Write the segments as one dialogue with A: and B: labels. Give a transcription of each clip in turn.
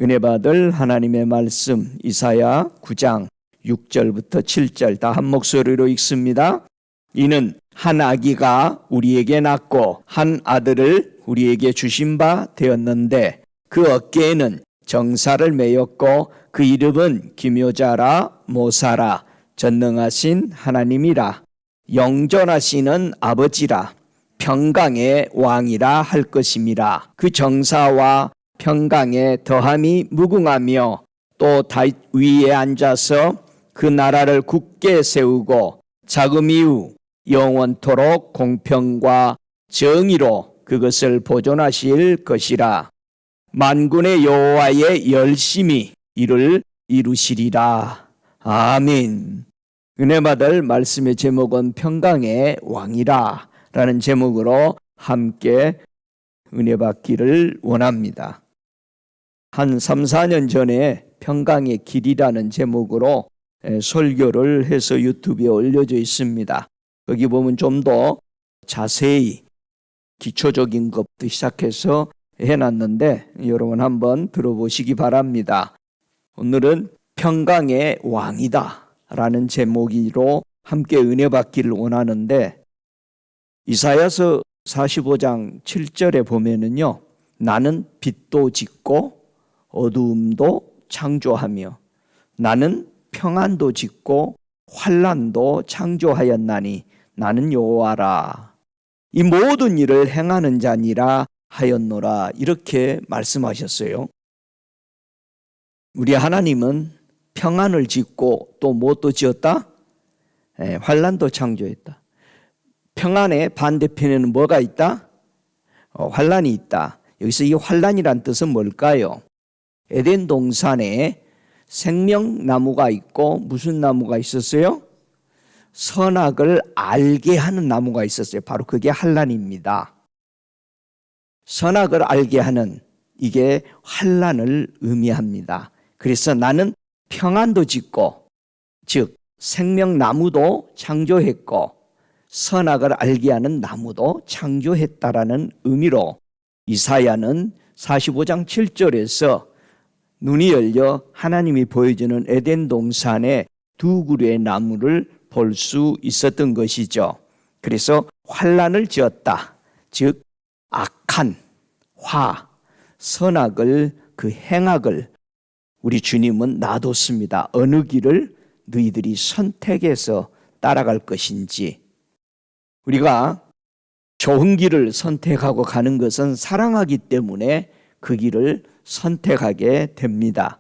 A: 은혜 받을 하나님의 말씀 이사야 9장 6절부터 7절 다 한 목소리로 읽습니다. 이는 한 아기가 우리에게 낳고 한 아들을 우리에게 주신 바 되었는데 그 어깨에는 정사를 메었고 그 이름은 기묘자라 모사라 전능하신 하나님이라 영존하시는 아버지라 평강의 왕이라 할 것임이라. 그 정사와 평강의 더함이 무궁하며 또 다윗 위에 앉아서 그 나라를 굳게 세우고 자금 이후 영원토록 공평과 정의로 그것을 보존하실 것이라. 만군의 여호와의 열심히 이를 이루시리라. 아멘. 은혜 받을 말씀의 제목은 평강의 왕이라 라는 제목으로 함께 은혜 받기를 원합니다. 한 3, 4년 전에 평강의 길이라는 제목으로 설교를 해서 유튜브에 올려져 있습니다. 거기 보면 좀 더 자세히 기초적인 것부터 시작해서 해놨는데 여러분 한번 들어보시기 바랍니다. 오늘은 평강의 왕이다 라는 제목으로 함께 은혜 받기를 원하는데, 이사야서 45장 7절에 보면은요, 나는 빛도 짓고 어두움도 창조하며 나는 평안도 짓고 환난도 창조하였나니 나는 여호와라. 이 모든 일을 행하는 자니라 하였노라. 이렇게 말씀하셨어요. 우리 하나님은 평안을 짓고 또 무엇도 지었다? 환난도 창조했다. 평안의 반대편에는 뭐가 있다? 환난이 있다. 여기서 이 환난이란 뜻은 뭘까요? 에덴 동산에 생명나무가 있고 무슨 나무가 있었어요? 선악을 알게 하는 나무가 있었어요. 바로 그게 환난입니다. 선악을 알게 하는, 이게 환난을 의미합니다. 그래서 나는 평안도 짓고, 즉 생명나무도 창조했고 선악을 알게 하는 나무도 창조했다라는 의미로 이사야는 45장 7절에서 눈이 열려 하나님이 보여주는 에덴 동산의 두 그루의 나무를 볼 수 있었던 것이죠. 그래서 환난을 지었다. 즉 악한 선악을, 그 행악을 우리 주님은 놔뒀습니다. 어느 길을 너희들이 선택해서 따라갈 것인지. 우리가 좋은 길을 선택하고 가는 것은 사랑하기 때문에 그 길을 선택하게 됩니다.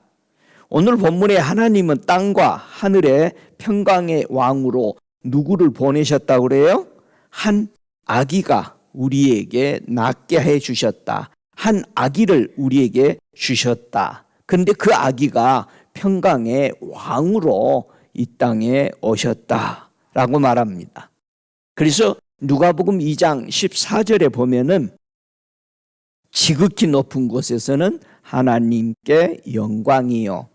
A: 오늘 본문에 하나님은 땅과 하늘의 평강의 왕으로 누구를 보내셨다고 그래요? 한 아기가 우리에게 낳게 해 주셨다. 한 아기를 우리에게 주셨다. 그런데 그 아기가 평강의 왕으로 이 땅에 오셨다라고 말합니다. 그래서 누가복음 2장 14절에 보면은 지극히 높은 곳에서는 하나님께 영광이요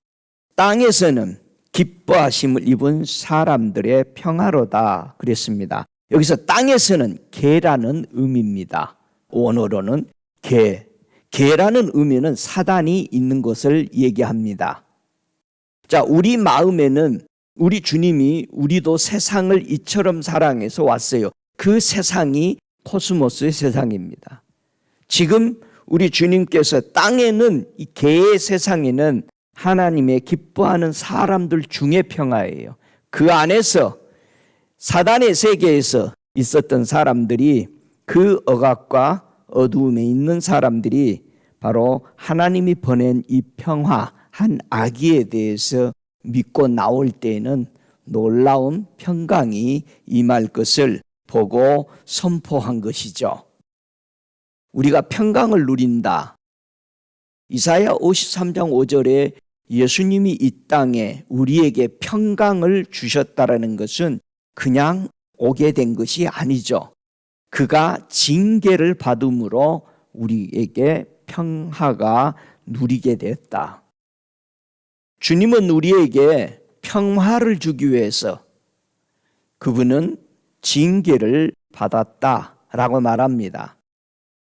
A: 땅에서는 기뻐하심을 입은 사람들의 평화로다 그랬습니다. 여기서 땅에서는 개라는 의미입니다. 원어로는 개라는 의미는 사단이 있는 것을 얘기합니다. 자, 우리 마음에는 우리 주님이 우리도 세상을 이처럼 사랑해서 왔어요. 그 세상이 코스모스의 세상입니다. 지금 우리 주님께서 땅에는, 이 개의 세상에는 하나님의 기뻐하는 사람들 중에 평화예요. 그 안에서 사단의 세계에서 있었던 사람들이, 그 억압과 어두움에 있는 사람들이 바로 하나님이 보낸 이 평화, 한 아기에 대해서 믿고 나올 때에는 놀라운 평강이 임할 것을 보고 선포한 것이죠. 우리가 평강을 누린다. 이사야 53장 5절에 예수님이 이 땅에 우리에게 평강을 주셨다라는 것은 그냥 오게 된 것이 아니죠. 그가 징계를 받음으로 우리에게 평화가 누리게 됐다. 주님은 우리에게 평화를 주기 위해서 그분은 징계를 받았다라고 말합니다.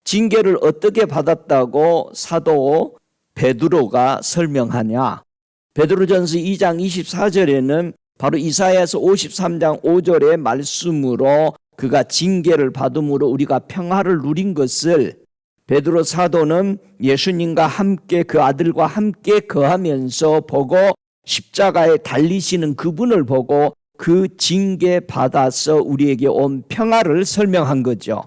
A: 징계를 어떻게 받았다고 사도 베드로가 설명하냐? 베드로전서 2장 24절에는 바로 이사야서 53장 5절의 말씀으로 그가 징계를 받음으로 우리가 평화를 누린 것을 베드로 사도는 예수님과 함께 그 아들과 함께 거하면서 보고 십자가에 달리시는 그분을 보고 그 징계 받아서 우리에게 온 평화를 설명한 거죠.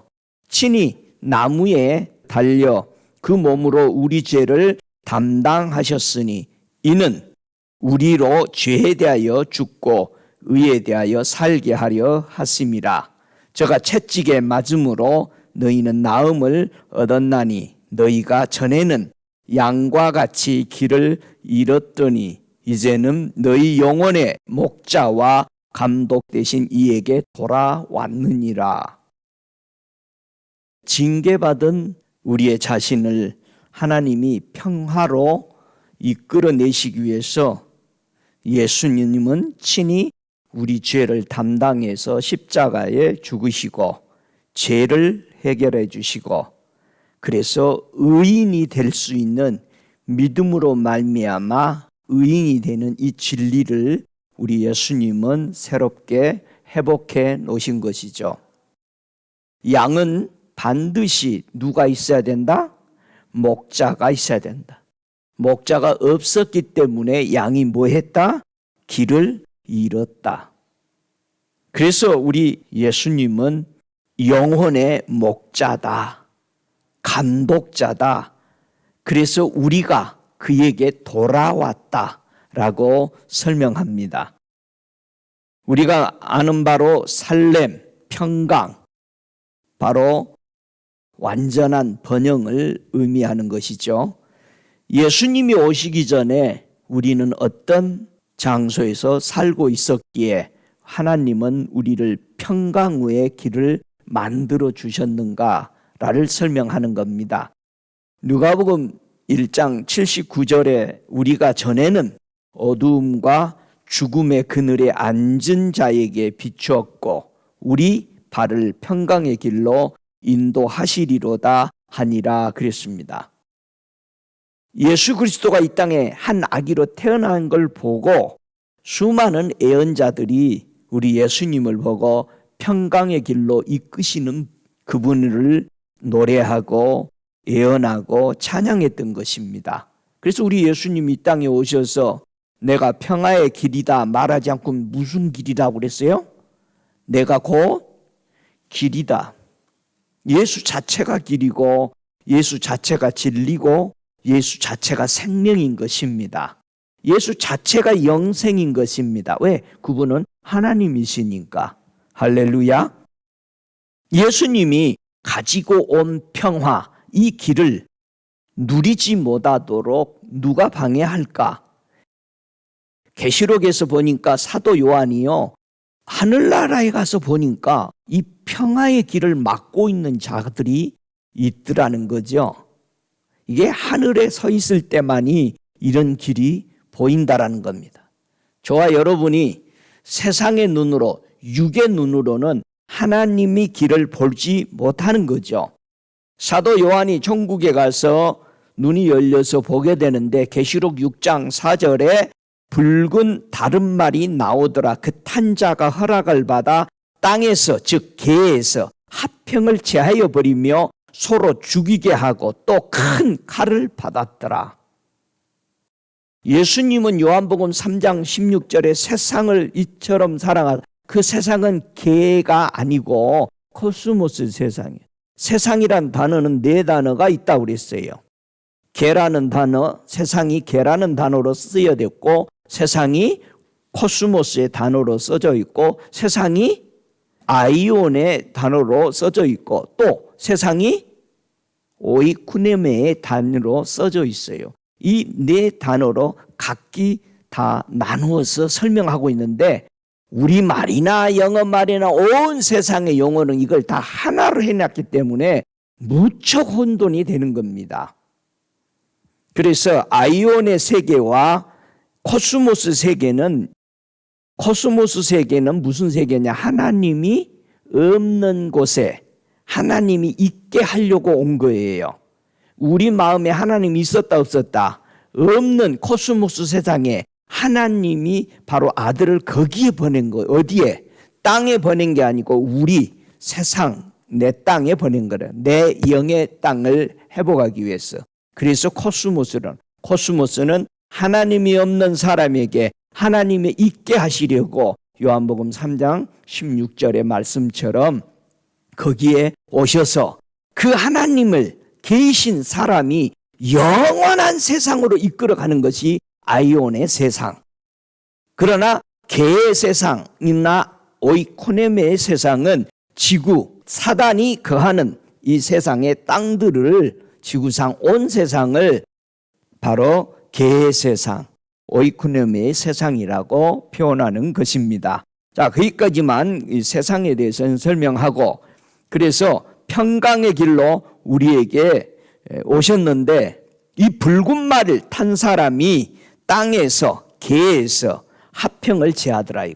A: 친히 나무에 달려 그 몸으로 우리 죄를 담당하셨으니 이는 우리로 죄에 대하여 죽고 의에 대하여 살게 하려 하심이라. 저가 채찍에 맞음으로 너희는 나음을 얻었나니 너희가 전에는 양과 같이 길을 잃었더니 이제는 너희 영혼의 목자와 감독 되신 이에게 돌아왔느니라. 징계받은 우리의 자신을 하나님이 평화로 이끌어내시기 위해서 예수님은 친히 우리 죄를 담당해서 십자가에 죽으시고 죄를 해결해 주시고 그래서 의인이 될 수 있는 믿음으로 말미암아 의인이 되는 이 진리를 우리 예수님은 새롭게 회복해 놓으신 것이죠. 양은 반드시 누가 있어야 된다? 목자가 있어야 된다. 목자가 없었기 때문에 양이 뭐 했다? 길을 잃었다. 그래서 우리 예수님은 영혼의 목자다. 감독자다. 그래서 우리가 그에게 돌아왔다라고 설명합니다. 우리가 아는 바로 살렘, 평강, 바로 완전한 번영을 의미하는 것이죠. 예수님이 오시기 전에 우리는 어떤 장소에서 살고 있었기에 하나님은 우리를 평강의 길을 만들어 주셨는가를 설명하는 겁니다. 누가복음 1장 79절에 우리가 전에는 어두움과 죽음의 그늘에 앉은 자에게 비추었고 우리 발을 평강의 길로 인도하시리로다 하니라 그랬습니다. 예수 그리스도가 이 땅에 한 아기로 태어난 걸 보고 수많은 예언자들이 우리 예수님을 보고 평강의 길로 이끄시는 그분을 노래하고 예언하고 찬양했던 것입니다. 그래서 우리 예수님이 이 땅에 오셔서 내가 평화의 길이다 말하지 않고 무슨 길이라고 그랬어요? 내가 곧 길이다. 예수 자체가 길이고 예수 자체가 진리고 예수 자체가 생명인 것입니다. 예수 자체가 영생인 것입니다. 왜? 그분은 하나님이시니까. 할렐루야. 예수님이 가지고 온 평화, 이 길을 누리지 못하도록 누가 방해할까? 계시록에서 보니까 사도 요한이요, 하늘나라에 가서 보니까 이 평화의 길을 막고 있는 자들이 있더라는 거죠. 이게 하늘에 서 있을 때만이 이런 길이 보인다라는 겁니다. 저와 여러분이 세상의 눈으로, 육의 눈으로는 하나님이 길을 보지 못하는 거죠. 사도 요한이 천국에 가서 눈이 열려서 보게 되는데 계시록 6장 4절에 붉은 다른 말이 나오더라. 그 탄 자가 허락을 받아 땅에서, 즉 개에서 화평을 제하여 버리며 서로 죽이게 하고 또 큰 칼을 받았더라. 예수님은 요한복음 3장 16절에 세상을 이처럼 사랑하다. 그 세상은 개가 아니고 코스모스 세상이에요. 세상이란 단어는 네 단어가 있다고 그랬어요. 개라는 단어, 세상이 개라는 단어로 쓰여졌고 세상이 코스모스의 단어로 써져 있고 세상이 아이온의 단어로 써져 있고 또 세상이 오이쿠네메의 단어로 써져 있어요. 이 네 단어로 각기 다 나누어서 설명하고 있는데 우리말이나 영어말이나 온 세상의 용어는 이걸 다 하나로 해놨기 때문에 무척 혼돈이 되는 겁니다. 그래서 아이온의 세계와 코스모스 세계는 무슨 세계냐? 하나님이 없는 곳에 하나님이 있게 하려고 온 거예요. 우리 마음에 하나님이 있었다 없었다? 없는 코스모스 세상에 하나님이 바로 아들을 거기에 보낸 거예요. 어디에? 땅에 보낸 게 아니고 우리 세상, 내 땅에 보낸 거래요. 내 영의 땅을 회복하기 위해서. 그래서 코스모스는 하나님이 없는 사람에게 하나님이 있게 하시려고 요한복음 3장 16절의 말씀처럼 거기에 오셔서 그 하나님을 계신 사람이 영원한 세상으로 이끌어가는 것이 아이온의 세상. 그러나 개의 세상이나 오이코네메의 세상은 지구, 사단이 거하는 이 세상의 땅들을, 지구상 온 세상을 바로 개의 세상, 오이코네메의 세상이라고 표현하는 것입니다. 자, 거기까지만 이 세상에 대해서는 설명하고, 그래서 평강의 길로 우리에게 오셨는데 이 붉은 말을 탄 사람이 땅에서, 개에서 화평을 제하더라.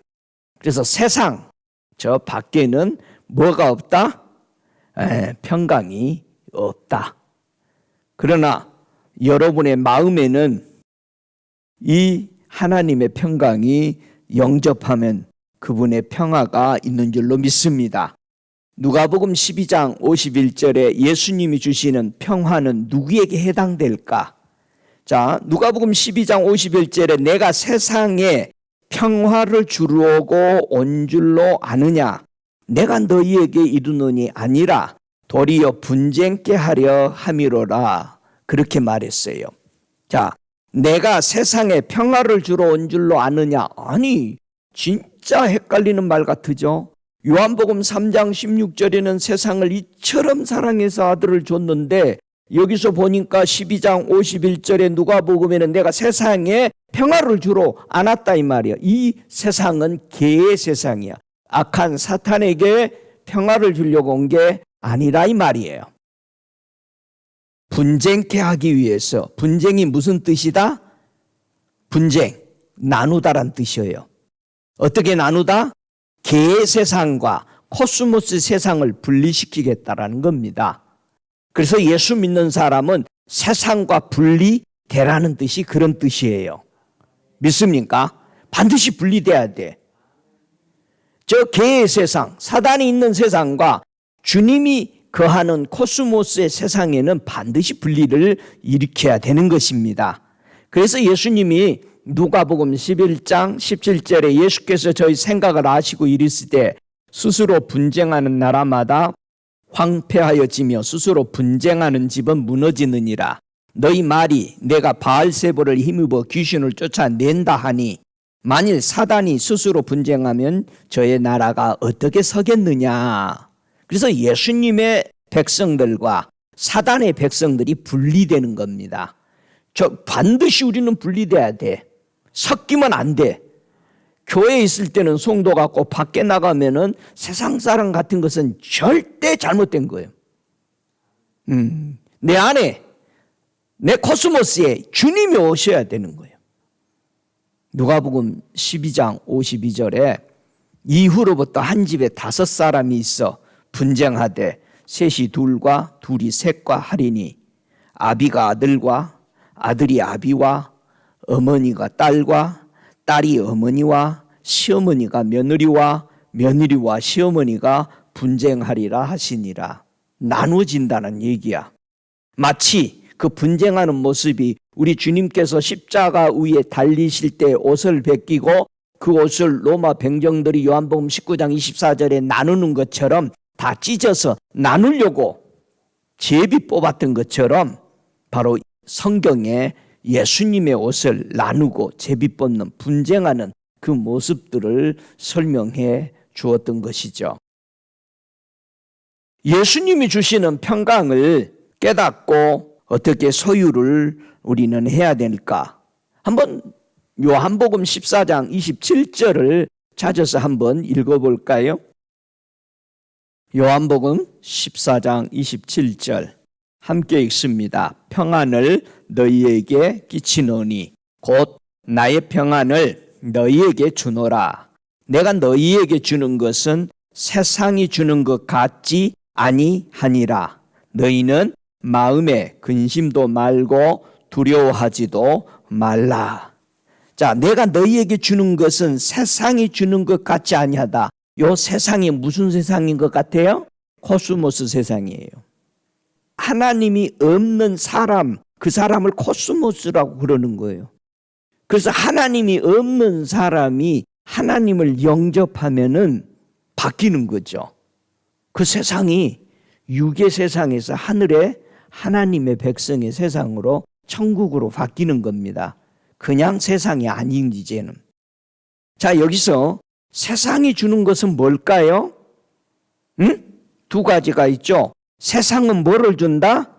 A: 그래서 세상 저 밖에는 뭐가 없다? 평강이 없다. 그러나 여러분의 마음에는 이 하나님의 평강이 영접하면 그분의 평화가 있는 줄로 믿습니다. 누가복음 12장 51절에 예수님이 주시는 평화는 누구에게 해당될까? 자, 누가복음 12장 51절에 내가 세상에 평화를 주려고 온 줄로 아느냐? 내가 너희에게 이르노니 아니라 도리어 분쟁케 하려 함이로라. 그렇게 말했어요. 자, 내가 세상에 평화를 주러 온 줄로 아느냐? 아니, 진짜 헷갈리는 말 같으죠? 요한복음 3장 16절에는 세상을 이처럼 사랑해서 아들을 줬는데 여기서 보니까 12장 51절에 누가복음에는 내가 세상에 평화를 주러 안 왔다 이 말이야. 이 세상은 개의 세상이야. 악한 사탄에게 평화를 주려고 온 게 아니라 이 말이에요. 분쟁케 하기 위해서. 분쟁이 무슨 뜻이다? 분쟁, 나누다란 뜻이에요. 어떻게 나누다? 개의 세상과 코스모스 세상을 분리시키겠다라는 겁니다. 그래서 예수 믿는 사람은 세상과 분리되라는 뜻이 그런 뜻이에요. 믿습니까? 반드시 분리돼야 돼. 저 개의 세상, 사단이 있는 세상과 주님이 거하는 코스모스의 세상에는 반드시 분리를 일으켜야 되는 것입니다. 그래서 예수님이 누가복음 11장 17절에 예수께서 저희 생각을 아시고 이르시되 스스로 분쟁하는 나라마다 황폐하여지며 스스로 분쟁하는 집은 무너지느니라. 너희 말이 내가 바알세보를 힘입어 귀신을 쫓아낸다 하니 만일 사단이 스스로 분쟁하면 저의 나라가 어떻게 서겠느냐. 그래서 예수님의 백성들과 사단의 백성들이 분리되는 겁니다. 반드시 우리는 분리돼야 돼. 섞이면 안 돼. 교회에 있을 때는 성도 같고 밖에 나가면은 세상 사람 같은 것은 절대 잘못된 거예요. 내 안에, 내 코스모스에 주님이 오셔야 되는 거예요. 누가복음 12장 52절에 이후로부터 한 집에 5사람이 있어 분쟁하되 셋이 둘과 둘이 셋과 하리니 아비가 아들과 아들이 아비와 어머니가 딸과 딸이 어머니와 시어머니가 며느리와 며느리와 시어머니가 분쟁하리라 하시니라. 나누어진다는 얘기야. 마치 그 분쟁하는 모습이 우리 주님께서 십자가 위에 달리실 때 옷을 벗기고 그 옷을 로마 병정들이 요한복음 19장 24절에 나누는 것처럼 다 찢어서 나누려고 제비 뽑았던 것처럼 바로 성경에 예수님의 옷을 나누고 제비 뽑는 분쟁하는 그 모습들을 설명해 주었던 것이죠. 예수님이 주시는 평강을 깨닫고 어떻게 소유를 우리는 해야 될까? 한번 요한복음 14장 27절을 찾아서 한번 읽어볼까요? 요한복음 14장 27절 함께 읽습니다. 평안을 너희에게 끼치노니 곧 나의 평안을 너희에게 주노라. 내가 너희에게 주는 것은 세상이 주는 것 같지 아니하니라. 너희는 마음에 근심도 말고 두려워하지도 말라. 자, 내가 너희에게 주는 것은 세상이 주는 것 같지 아니하다. 요 세상이 무슨 세상인 것 같아요? 코스모스 세상이에요. 하나님이 없는 사람, 그 사람을 코스모스라고 그러는 거예요. 그래서 하나님이 없는 사람이 하나님을 영접하면은 바뀌는 거죠. 그 세상이 육의 세상에서 하늘의 하나님의 백성의 세상으로 천국으로 바뀌는 겁니다. 그냥 세상이 아닌 이제는. 자, 여기서 세상이 주는 것은 뭘까요? 두 가지가 있죠. 세상은 뭐를 준다?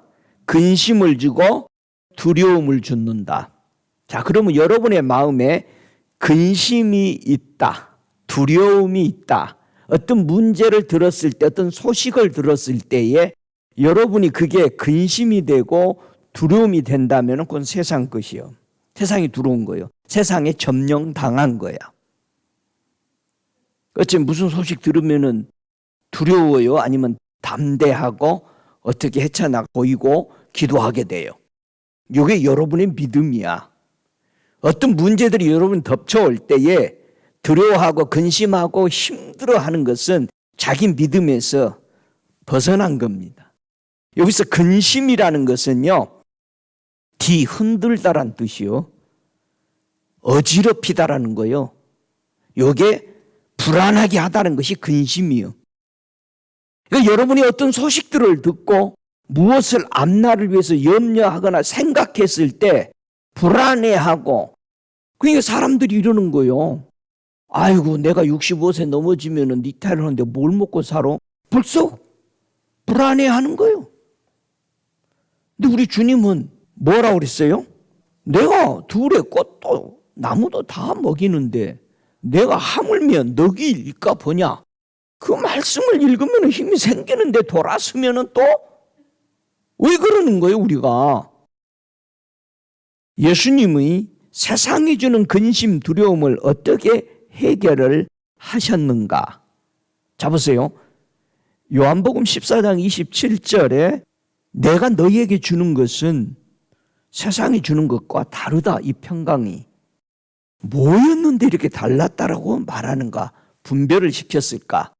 A: 근심을 주고 두려움을 줍는다. 자, 그러면 여러분의 마음에 근심이 있다, 두려움이 있다. 어떤 문제를 들었을 때, 어떤 소식을 들었을 때에 여러분이 그게 근심이 되고 두려움이 된다면 그건 세상 것이요. 세상이 들어온 거예요. 세상에 점령당한 거야. 어째 무슨 소식 들으면은 두려워요? 아니면 담대하고 어떻게 헤쳐나 보이고 기도하게 돼요. 이게 여러분의 믿음이야. 어떤 문제들이 여러분 덮쳐올 때에 두려워하고 근심하고 힘들어하는 것은 자기 믿음에서 벗어난 겁니다. 여기서 근심이라는 것은요, 흔들다란 뜻이요, 어지럽히다라는 거요. 이게 불안하게 하다는 것이 근심이요. 그러니까 여러분이 어떤 소식들을 듣고 무엇을 앞날을 위해서 염려하거나 생각했을 때 불안해하고, 그러니까 사람들이 이러는 거예요. 아이고, 내가 65세 넘어지면은 리타이어를 하는데 뭘 먹고 살아? 벌써 불안해하는 거예요. 근데 우리 주님은 뭐라고 그랬어요? 내가 둘의 꽃도 나무도 다 먹이는데 내가 하물며 너희일까 보냐? 그 말씀을 읽으면 힘이 생기는데 돌아서면 또 왜 그러는 거예요, 우리가? 예수님의 세상이 주는 근심, 두려움을 어떻게 해결을 하셨는가? 자, 보세요. 요한복음 14장 27절에 내가 너희에게 주는 것은 세상이 주는 것과 다르다. 이 평강이 뭐였는데 이렇게 달랐다라고 말하는가? 분별을 시켰을까?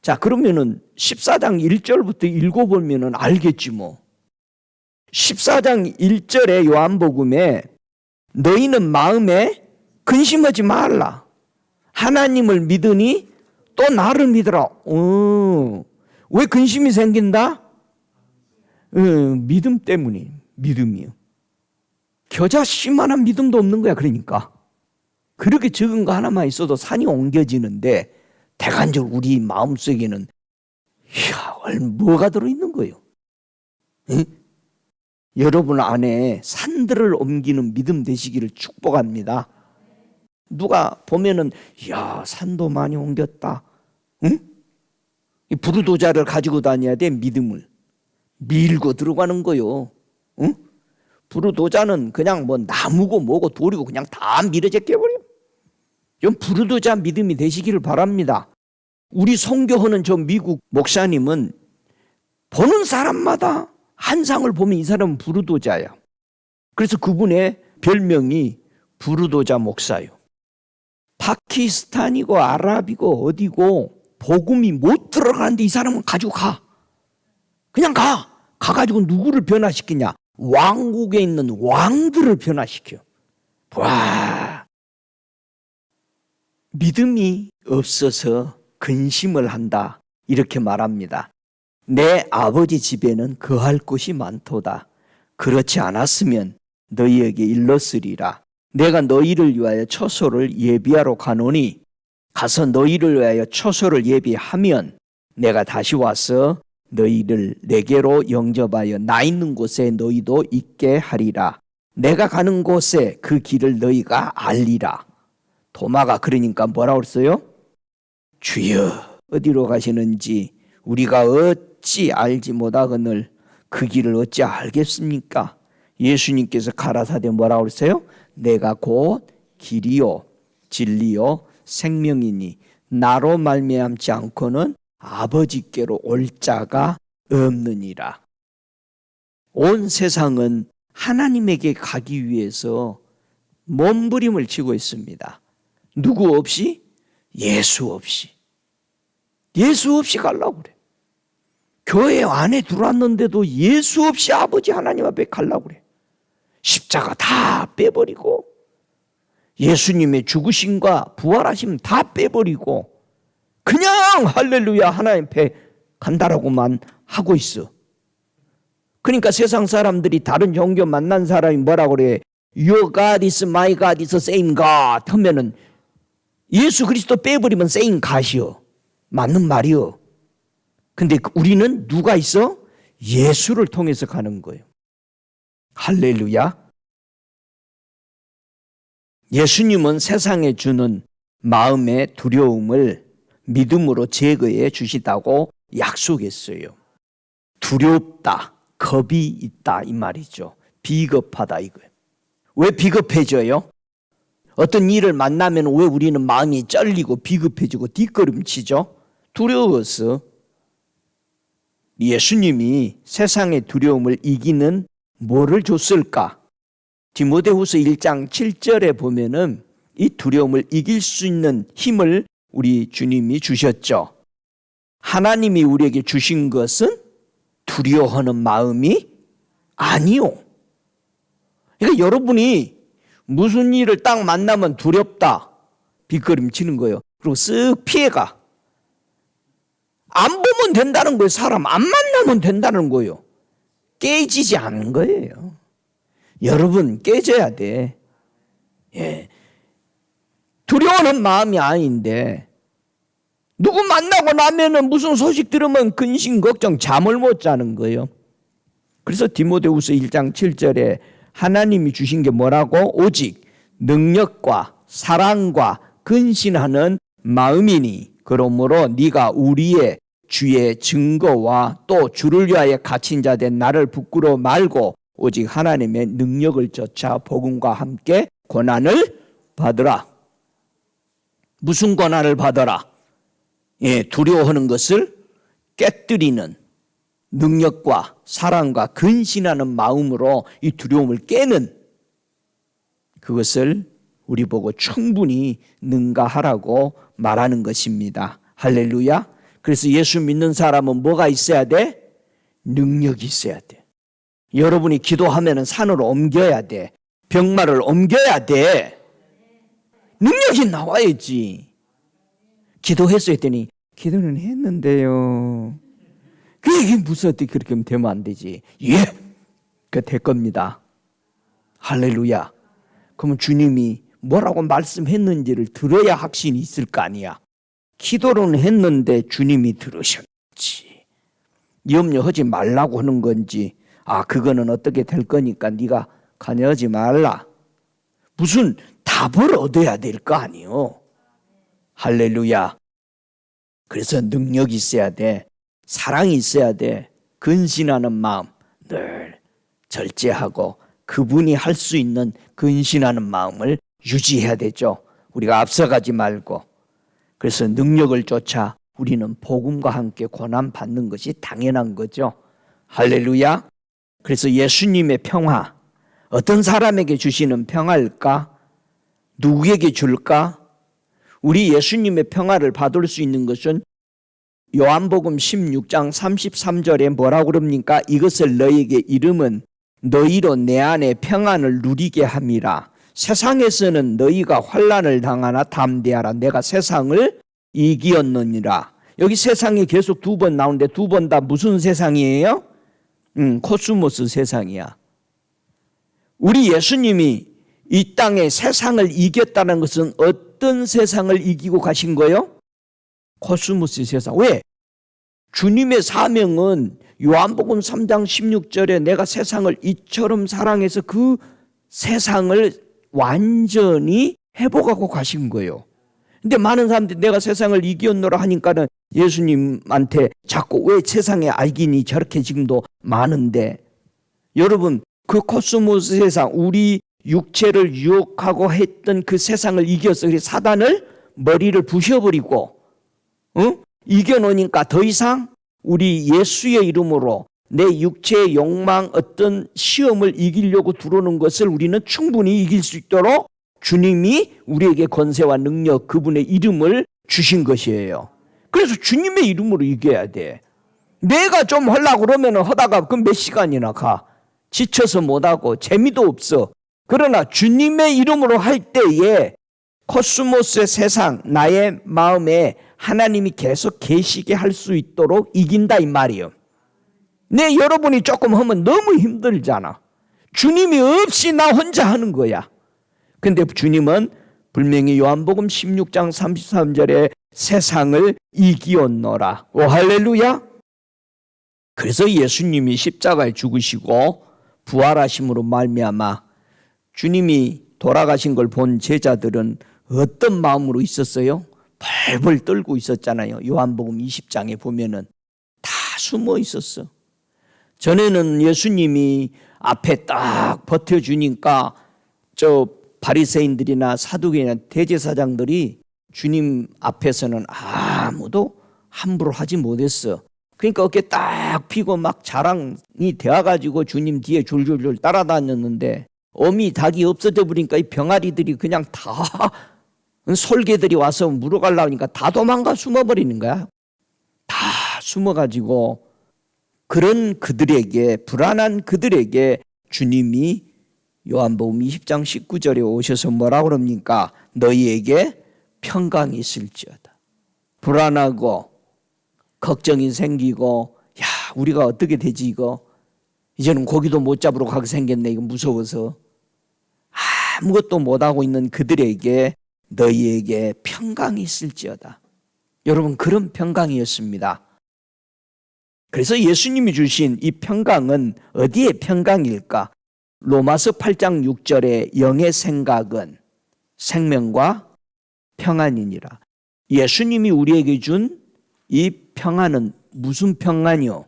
A: 자, 그러면은 14장 1절부터 읽어보면은 알겠지 뭐. 14장 1절에 요한복음에 너희는 마음에 근심하지 말라. 하나님을 믿으니 또 나를 믿으라. 왜 근심이 생긴다? 믿음 때문에. 믿음이요. 겨자씨만한 믿음도 없는 거야. 그러니까 그렇게 적은 거 하나만 있어도 산이 옮겨지는데 대간적으로 우리 마음속에는 뭐가 들어있는 거예요? 응? 여러분 안에 산들을 옮기는 믿음 되시기를 축복합니다. 누가 보면은 산도 많이 옮겼다. 응? 이 부르도자를 가지고 다녀야 돼. 믿음을 밀고 들어가는 거요. 응? 부르도자는 그냥 뭐 나무고 뭐고 돌이고 그냥 다 밀어 제껴버려. 좀 부르도자 믿음이 되시기를 바랍니다. 우리 선교하는 저 미국 목사님은 보는 사람마다 한 상을 보면 이 사람은 부르도자야. 그래서 그분의 별명이 부르도자 목사요. 파키스탄이고 아랍이고 어디고 복음이 못 들어가는데 이 사람은 가지고 가. 그냥 가. 가가지고 누구를 변화시키냐? 왕국에 있는 왕들을 변화시켜. 와, 믿음이 없어서 근심을 한다. 이렇게 말합니다. 내 아버지 집에는 거할 곳이 많도다. 그렇지 않았으면 너희에게 일렀으리라. 내가 너희를 위하여 처소를 예비하러 가노니 가서 너희를 위하여 처소를 예비하면 내가 다시 와서 너희를 내게로 영접하여 나 있는 곳에 너희도 있게 하리라. 내가 가는 곳에 그 길을 너희가 알리라. 도마가 그러니까 뭐라고 했어요? 주여 어디로 가시는지 우리가 어찌 알지 못하거늘 그 길을 어찌 알겠습니까? 예수님께서 가라사대 뭐라고 그랬어요? 내가 곧 길이요 진리요 생명이니 나로 말미암지 않고는 아버지께로 올 자가 없느니라. 온 세상은 하나님에게 가기 위해서 몸부림을 치고 있습니다. 누구 없이? 예수 없이. 예수 없이 가려고 그래. 교회 안에 들어왔는데도 예수 없이 아버지 하나님 앞에 가려고 그래. 십자가 다 빼버리고 예수님의 죽으심과 부활하심 다 빼버리고 그냥 할렐루야 하나님 앞에 간다라고만 하고 있어. 그러니까 세상 사람들이 다른 종교 만난 사람이 뭐라고 그래? Your God is my God is the same God 하면은 예수 그리스도 빼버리면 same God이요. 맞는 말이요. 근데 우리는 누가 있어? 예수를 통해서 가는 거예요. 할렐루야. 예수님은 세상에 주는 마음의 두려움을 믿음으로 제거해 주시다고 약속했어요. 두렵다, 겁이 있다 이 말이죠. 비겁하다 이거예요. 왜 비겁해져요? 어떤 일을 만나면 왜 우리는 마음이 쩔리고 비겁해지고 뒷걸음치죠? 두려워서. 예수님이 세상의 두려움을 이기는 뭐를 줬을까? 디모데후서 1장 7절에 보면은 이 두려움을 이길 수 있는 힘을 우리 주님이 주셨죠. 하나님이 우리에게 주신 것은 두려워하는 마음이 아니요. 그러니까 여러분이 무슨 일을 딱 만나면 두렵다, 빗거림치는 거예요. 그리고 쓱 피해가. 안 보면 된다는 거예요. 사람 안 만나면 된다는 거예요. 깨지지 않는 거예요. 여러분 깨져야 돼. 예. 두려워하는 마음이 아닌데 누구 만나고 나면은 무슨 소식 들으면 근심 걱정 잠을 못 자는 거예요. 그래서 디모데후서 1장 7절에 하나님이 주신 게 뭐라고? 오직 능력과 사랑과 근신하는 마음이니 그러므로 네가 우리의 주의 증거와 또 주를 위하여 갇힌 자 된 나를 부끄러워 말고 오직 하나님의 능력을 쫓아 복음과 함께 고난을 받으라. 무슨 고난을 받아라? 예, 두려워하는 것을 깨뜨리는 능력과 사랑과 근신하는 마음으로 이 두려움을 깨는 그것을 우리 보고 충분히 능가하라고 말하는 것입니다. 할렐루야. 그래서 예수 믿는 사람은 뭐가 있어야 돼? 능력이 있어야 돼. 여러분이 기도하면 산을 옮겨야 돼. 벽마를 옮겨야 돼. 능력이 나와야지. 기도했어 했더니 기도는 했는데요. 그게 무슨 어떻게 그렇게 되면 안 되지. 예, 그 될 겁니다. 할렐루야. 그러면 주님이 뭐라고 말씀했는지를 들어야 확신이 있을 거 아니야. 기도는 했는데 주님이 들으셨지. 염려하지 말라고 하는 건지 그거는 어떻게 될 거니까 네가 관여하지 말라. 무슨 답을 얻어야 될 거 아니요. 할렐루야. 그래서 능력이 있어야 돼. 사랑이 있어야 돼. 근신하는 마음 늘 절제하고 그분이 할 수 있는 근신하는 마음을 유지해야 되죠. 우리가 앞서가지 말고. 그래서 능력을 쫓아 우리는 복음과 함께 고난 받는 것이 당연한 거죠. 할렐루야. 그래서 예수님의 평화, 어떤 사람에게 주시는 평화일까? 누구에게 줄까? 우리 예수님의 평화를 받을 수 있는 것은 요한복음 16장 33절에 뭐라고 그럽니까? 이것을 너희에게 이름은 너희로 내 안에 평안을 누리게 함이라. 세상에서는 너희가 환난을 당하나 담대하라. 내가 세상을 이기었느니라. 여기 세상이 계속 두 번 나오는데 두 번 다 무슨 세상이에요? 코스모스 세상이야. 우리 예수님이 이 땅에 세상을 이겼다는 것은 어떤 세상을 이기고 가신 거예요? 코스모스 세상. 왜? 주님의 사명은 요한복음 3장 16절에 내가 세상을 이처럼 사랑해서 그 세상을 완전히 회복하고 가신 거예요. 근데 많은 사람들이 내가 세상을 이겼노라 하니까는 예수님한테 자꾸 왜 세상에 알기니 저렇게 지금도 많은데, 여러분 그 코스모스 세상, 우리 육체를 유혹하고 했던 그 세상을 이겨서 사단을 머리를 부셔버리고 이겨놓으니까 더 이상 우리 예수의 이름으로 내 육체의 욕망, 어떤 시험을 이기려고 들어오는 것을 우리는 충분히 이길 수 있도록 주님이 우리에게 권세와 능력, 그분의 이름을 주신 것이에요. 그래서 주님의 이름으로 이겨야 돼. 내가 좀 하려고 그러면 하다가 그 몇 시간이나 가. 지쳐서 못하고 재미도 없어. 그러나 주님의 이름으로 할 때에 코스모스의 세상, 나의 마음에 하나님이 계속 계시게 할 수 있도록 이긴다 이 말이에요. 여러분이 조금 하면 너무 힘들잖아. 주님이 없이 나 혼자 하는 거야. 근데 주님은 분명히 요한복음 16장 33절에 세상을 이기었노라. 오 할렐루야. 그래서 예수님이 십자가에 죽으시고 부활하심으로 말미암아 주님이 돌아가신 걸 본 제자들은 어떤 마음으로 있었어요? 벌벌 떨고 있었잖아요. 요한복음 20장에 보면은 다 숨어 있었어. 전에는 예수님이 앞에 딱 버텨주니까 저 바리새인들이나 사두개나 대제사장들이 주님 앞에서는 아무도 함부로 하지 못했어. 그러니까 어깨 딱 펴고 막 자랑이 되어가지고 주님 뒤에 줄줄줄 따라다녔는데 어미 닭이 없어져 버리니까 이 병아리들이 그냥 다 솔개들이 와서 물어가려니까 다 도망가 숨어버리는 거야. 다 숨어가지고 그런 그들에게, 불안한 그들에게 주님이 요한복음 20장 19절에 오셔서 뭐라고 그럽니까? 너희에게 평강이 있을지어다. 불안하고 걱정이 생기고 야 우리가 어떻게 되지 이거? 이제는 고기도 못 잡으러 가게 생겼네. 이거 무서워서. 아무것도 못하고 있는 그들에게 너희에게 평강이 있을지어다. 여러분 그런 평강이었습니다. 그래서 예수님이 주신 이 평강은 어디에 평강일까? 로마서 8장 6절에 영의 생각은 생명과 평안이니라. 예수님이 우리에게 준 이 평안은 무슨 평안이요?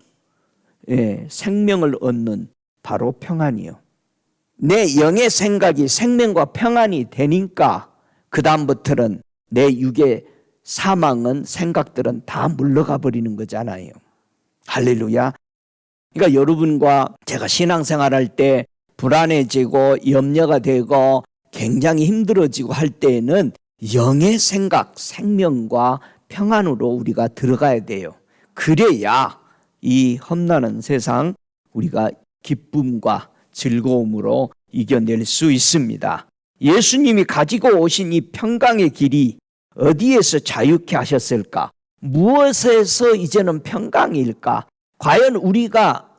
A: 생명을 얻는 바로 평안이요. 내 영의 생각이 생명과 평안이 되니까 그 다음부터는 내 육의 사망은 생각들은 다 물러가 버리는 거잖아요. 할렐루야. 그러니까 여러분과 제가 신앙생활할 때 불안해지고 염려가 되고 굉장히 힘들어지고 할 때에는 영의 생각, 생명과 평안으로 우리가 들어가야 돼요. 그래야 이 험난한 세상 우리가 기쁨과 즐거움으로 이겨낼 수 있습니다. 예수님이 가지고 오신 이 평강의 길이 어디에서 자유케 하셨을까? 무엇에서 이제는 평강일까? 과연 우리가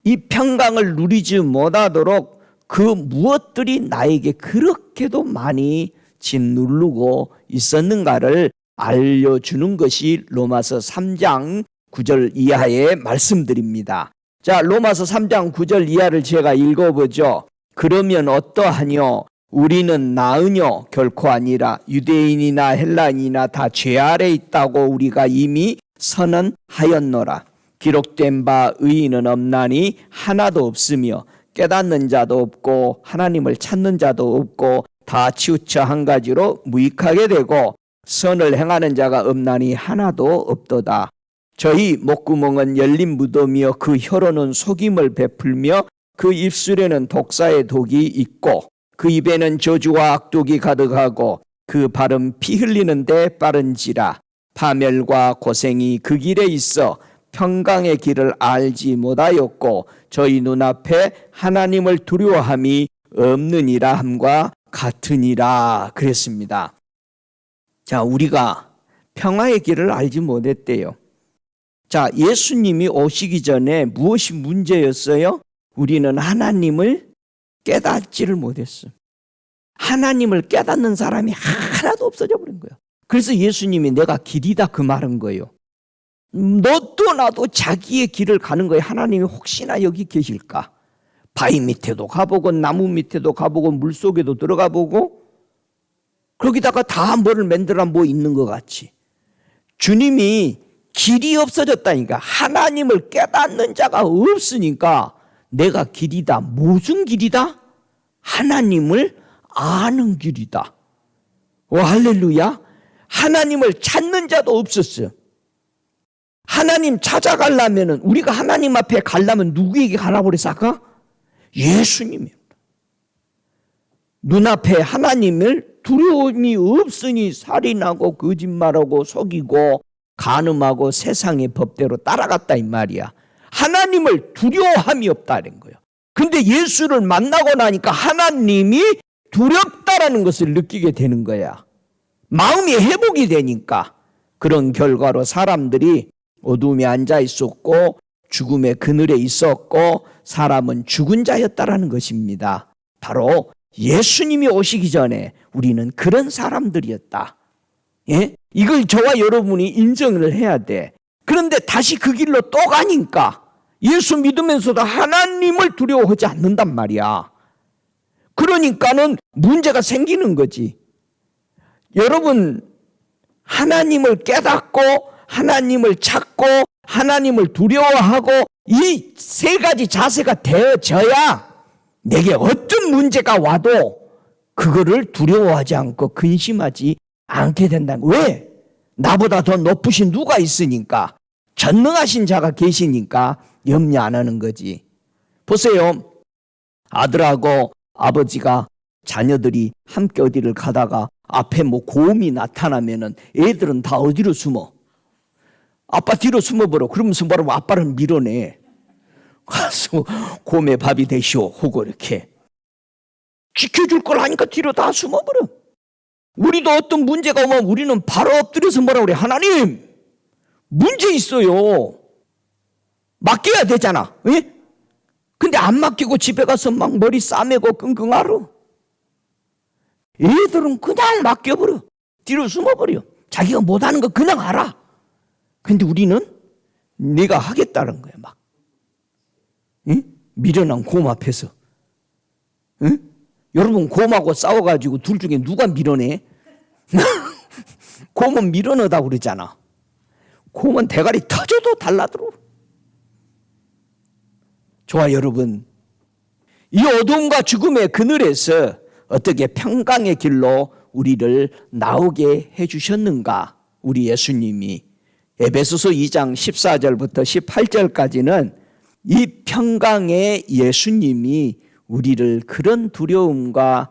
A: 이 평강을 누리지 못하도록 그 무엇들이 나에게 그렇게도 많이 짓누르고 있었는가를 알려주는 것이 로마서 3장 9절 이하의 말씀드립니다. 자, 로마서 3장 9절 이하를 제가 읽어보죠. 그러면 어떠하뇨? 우리는 나으뇨? 결코 아니라 유대인이나 헬라인이나 다 죄 아래 있다고 우리가 이미 선언하였노라. 기록된 바 의인은 없나니 하나도 없으며 깨닫는 자도 없고 하나님을 찾는 자도 없고 다 치우쳐 한 가지로 무익하게 되고 선을 행하는 자가 없나니 하나도 없도다. 저희 목구멍은 열린 무덤이요 그 혀로는 속임을 베풀며 그 입술에는 독사의 독이 있고 그 입에는 저주와 악독이 가득하고 그 발은 피 흘리는 데 빠른지라. 파멸과 고생이 그 길에 있어 평강의 길을 알지 못하였고 저희 눈앞에 하나님을 두려워함이 없느니라 함과 같으니라 그랬습니다. 자, 우리가 평화의 길을 알지 못했대요. 자, 예수님이 오시기 전에 무엇이 문제였어요? 우리는 하나님을 깨닫지를 못했어. 하나님을 깨닫는 사람이 하나도 없어져 버린 거예요. 그래서 예수님이 내가 길이다 그 말한 거예요. 너도 나도 자기의 길을 가는 거예요. 하나님이 혹시나 여기 계실까? 바위 밑에도 가보고 나무 밑에도 가보고 물속에도 들어가 보고 거기다가 다 뭐를 만들어 뭐 있는 것 같이. 주님이 길이 없어졌다니까. 하나님을 깨닫는 자가 없으니까 내가 길이다. 무슨 길이다? 하나님을 아는 길이다. 오 할렐루야. 하나님을 찾는 자도 없었어요. 하나님 찾아가려면, 우리가 하나님 앞에 가려면 누구에게 가라고 그래서 아까? 예수님입니다. 눈앞에 하나님을 두려움이 없으니 살인하고 거짓말하고 속이고 간음하고 세상의 법대로 따라갔다 이 말이야. 하나님을 두려워함이 없다는 거예요. 근데 예수를 만나고 나니까 하나님이 두렵다라는 것을 느끼게 되는 거야. 마음이 회복이 되니까. 그런 결과로 사람들이 어둠에 앉아 있었고 죽음의 그늘에 있었고 사람은 죽은 자였다라는 것입니다. 바로 예수님이 오시기 전에 우리는 그런 사람들이었다. 예? 이걸 저와 여러분이 인정을 해야 돼. 그런데 다시 그 길로 또 가니까 예수 믿으면서도 하나님을 두려워하지 않는단 말이야. 그러니까는 문제가 생기는 거지. 여러분, 하나님을 깨닫고 하나님을 찾고 하나님을 두려워하고 이 세 가지 자세가 되어져야 내게 어떤 문제가 와도 그거를 두려워하지 않고 근심하지 않게 된다는 거예요. 왜? 나보다 더 높으신 누가 있으니까, 전능하신 자가 계시니까 염려 안 하는 거지. 보세요. 아들하고 아버지가, 자녀들이 함께 어디를 가다가 앞에 뭐 고음이 나타나면은 애들은 다 어디로 숨어? 아빠 뒤로 숨어버려. 그러면서 뭐라고 아빠를 밀어내. 가서 곰의 밥이 되시오 하고 이렇게 지켜줄 걸 하니까 뒤로 다 숨어버려. 우리도 어떤 문제가 오면 우리는 바로 엎드려서 뭐라고 그래? 하나님, 문제 있어요. 맡겨야 되잖아. 예? 근데 안 맡기고 집에 가서 막 머리 싸매고 끙끙 앓어. 애들은 그냥 맡겨버려. 뒤로 숨어버려. 자기가 못하는 거 그냥 알아. 근데 우리는 내가 하겠다는 거야. 막 응? 미련한 곰 앞에서. 응? 여러분, 곰하고 싸워가지고 둘 중에 누가 밀어내? 곰은 밀어넣다고 그러잖아. 곰은 대가리 터져도 달라들어. 좋아, 여러분. 이 어둠과 죽음의 그늘에서 어떻게 평강의 길로 우리를 나오게 해주셨는가? 우리 예수님이 에베소서 2장 14절부터 18절까지는 이 평강의 예수님이 우리를 그런 두려움과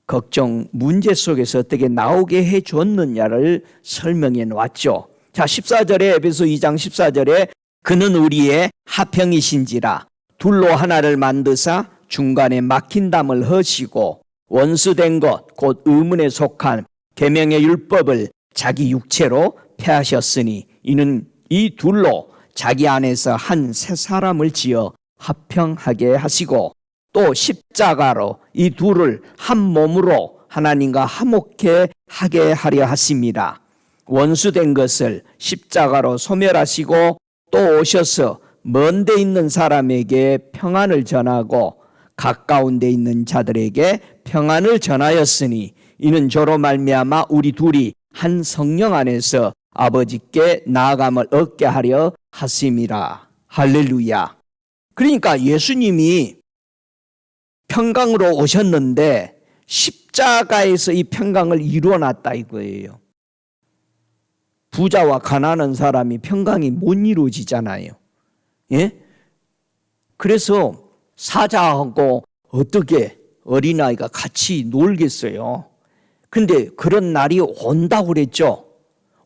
A: 걱정, 문제 속에서 어떻게 나오게 해줬느냐를 설명해 놓았죠. 자, 14절에, 에베소 2장 14절에 그는 우리의 화평이신지라 둘로 하나를 만드사 중간에 막힌 담을 허시고 원수된 것 곧 의문에 속한 계명의 율법을 자기 육체로 폐하셨으니 이는 이 둘로 자기 안에서 한 새 사람을 지어 화평하게 하시고 또 십자가로 이 둘을 한 몸으로 하나님과 화목해 하게 하려 하십니다. 원수된 것을 십자가로 소멸하시고 또 오셔서 먼 데 있는 사람에게 평안을 전하고 가까운 데 있는 자들에게 평안을 전하였으니 이는 저로 말미암아 우리 둘이 한 성령 안에서 아버지께 나아감을 얻게 하려 하심이라. 할렐루야. 그러니까 예수님이 평강으로 오셨는데 십자가에서 이 평강을 이루어놨다 이거예요. 부자와 가난한 사람이 평강이 못 이루어지잖아요. 예? 그래서 사자하고 어떻게 어린아이가 같이 놀겠어요? 근데 그런 날이 온다고 그랬죠?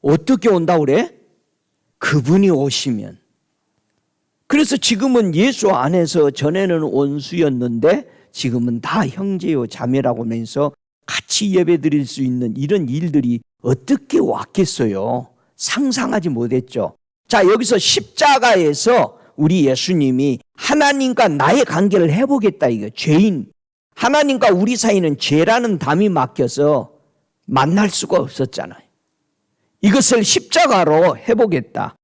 A: 어떻게 온다고 그래? 그분이 오시면. 그래서 지금은 예수 안에서 전에는 원수였는데 지금은 다 형제요 자매라고 하면서 같이 예배 드릴 수 있는 이런 일들이 어떻게 왔겠어요? 상상하지 못했죠. 자, 여기서 십자가에서 우리 예수님이 하나님과 나의 관계를 해보겠다 이거. 죄인, 하나님과 우리 사이는 죄라는 담이 막혀서 만날 수가 없었잖아요. 이것을 십자가로 해보겠다.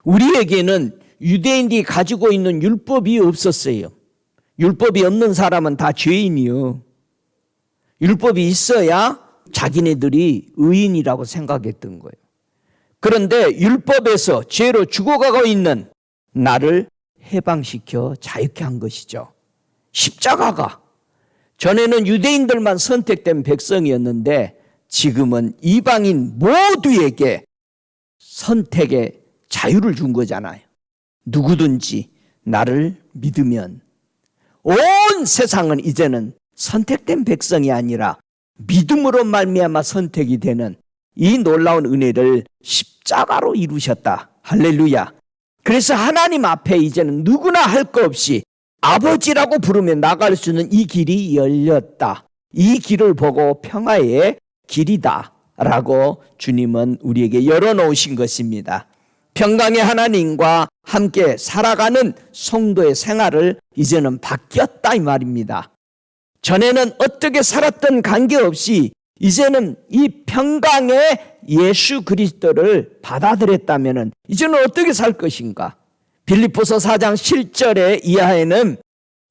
A: 우리에게는 유대인들이 가지고 있는 율법이 없었어요. 율법이 없는 사람은 다 죄인이요. 율법이 있어야 자기네들이 의인이라고 생각했던 거예요. 그런데 율법에서 죄로 죽어가고 있는 나를 해방시켜 자유케 한 것이죠. 십자가가 전에는 유대인들만 선택된 백성이었는데 지금은 이방인 모두에게 선택의 자유를 준 거잖아요. 누구든지 나를 믿으면 온 세상은 이제는 선택된 백성이 아니라 믿음으로 말미암아 선택이 되는 이 놀라운 은혜를 십자가로 이루셨다. 할렐루야. 그래서 하나님 앞에 이제는 누구나 할 거 없이 아버지라고 부르며 나갈 수 있는 이 길이 열렸다. 이 길을 보고 평화의 길이다 라고 주님은 우리에게 열어놓으신 것입니다. 평강의 하나님과 함께 살아가는 성도의 생활을 이제는 바뀌었다 이 말입니다. 전에는 어떻게 살았던 관계없이 이제는 이 평강의 예수 그리스도를 받아들였다면 이제는 어떻게 살 것인가? 빌립보서 4장 7절의 이하에는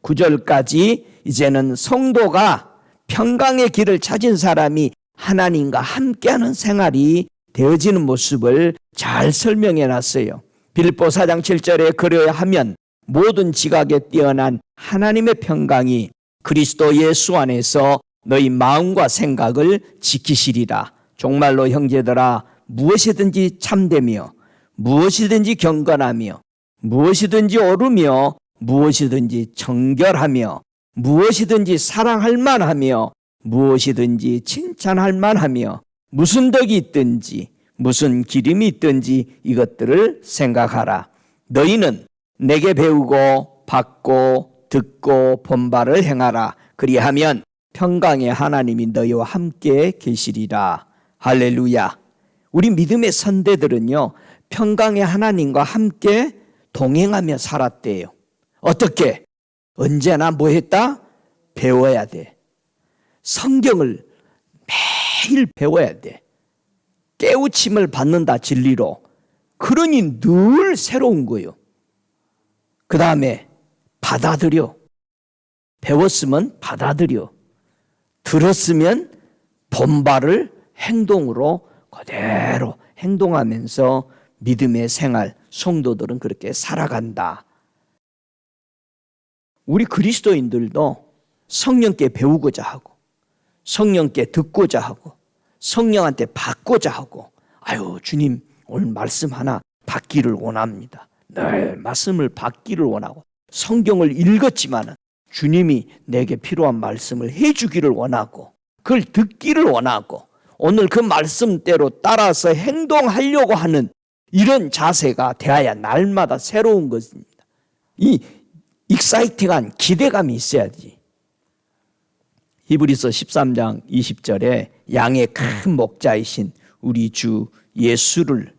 A: 9절까지 이제는 성도가 평강의 길을 찾은 사람이 하나님과 함께하는 생활이 되어지는 모습을 잘 설명해 놨어요. 빌립보 4장 7절에 그러하면 모든 지각에 뛰어난 하나님의 평강이 그리스도 예수 안에서 너희 마음과 생각을 지키시리라. 정말로 형제들아, 무엇이든지 참되며 무엇이든지 경건하며 무엇이든지 옳으며 무엇이든지 정결하며 무엇이든지 사랑할 만하며 무엇이든지 칭찬할 만하며 무슨 덕이 있든지 무슨 기림이 있든지 이것들을 생각하라. 너희는 내게 배우고 받고 듣고 본 바를 행하라. 그리하면 평강의 하나님이 너희와 함께 계시리라. 할렐루야. 우리 믿음의 선대들은요, 평강의 하나님과 함께 동행하며 살았대요. 어떻게? 언제나 뭐 했다? 배워야 돼. 성경을 매일 배워야 돼. 깨우침을 받는다, 진리로. 그러니 늘 새로운 거예요. 그 다음에 받아들여. 배웠으면 받아들여. 들었으면 본바를 행동으로 그대로 행동하면서 믿음의 생활, 성도들은 그렇게 살아간다. 우리 그리스도인들도 성령께 배우고자 하고 성령께 듣고자 하고 성령한테 받고자 하고, 아유 주님 오늘 말씀 하나 받기를 원합니다. 늘 말씀을 받기를 원하고 성경을 읽었지만 주님이 내게 필요한 말씀을 해주기를 원하고 그걸 듣기를 원하고 오늘 그 말씀대로 따라서 행동하려고 하는 이런 자세가 되어야 날마다 새로운 것입니다. 이 익사이팅한 기대감이 있어야지. 히브리서 13장 20절에 양의 큰 목자이신 우리 주 예수를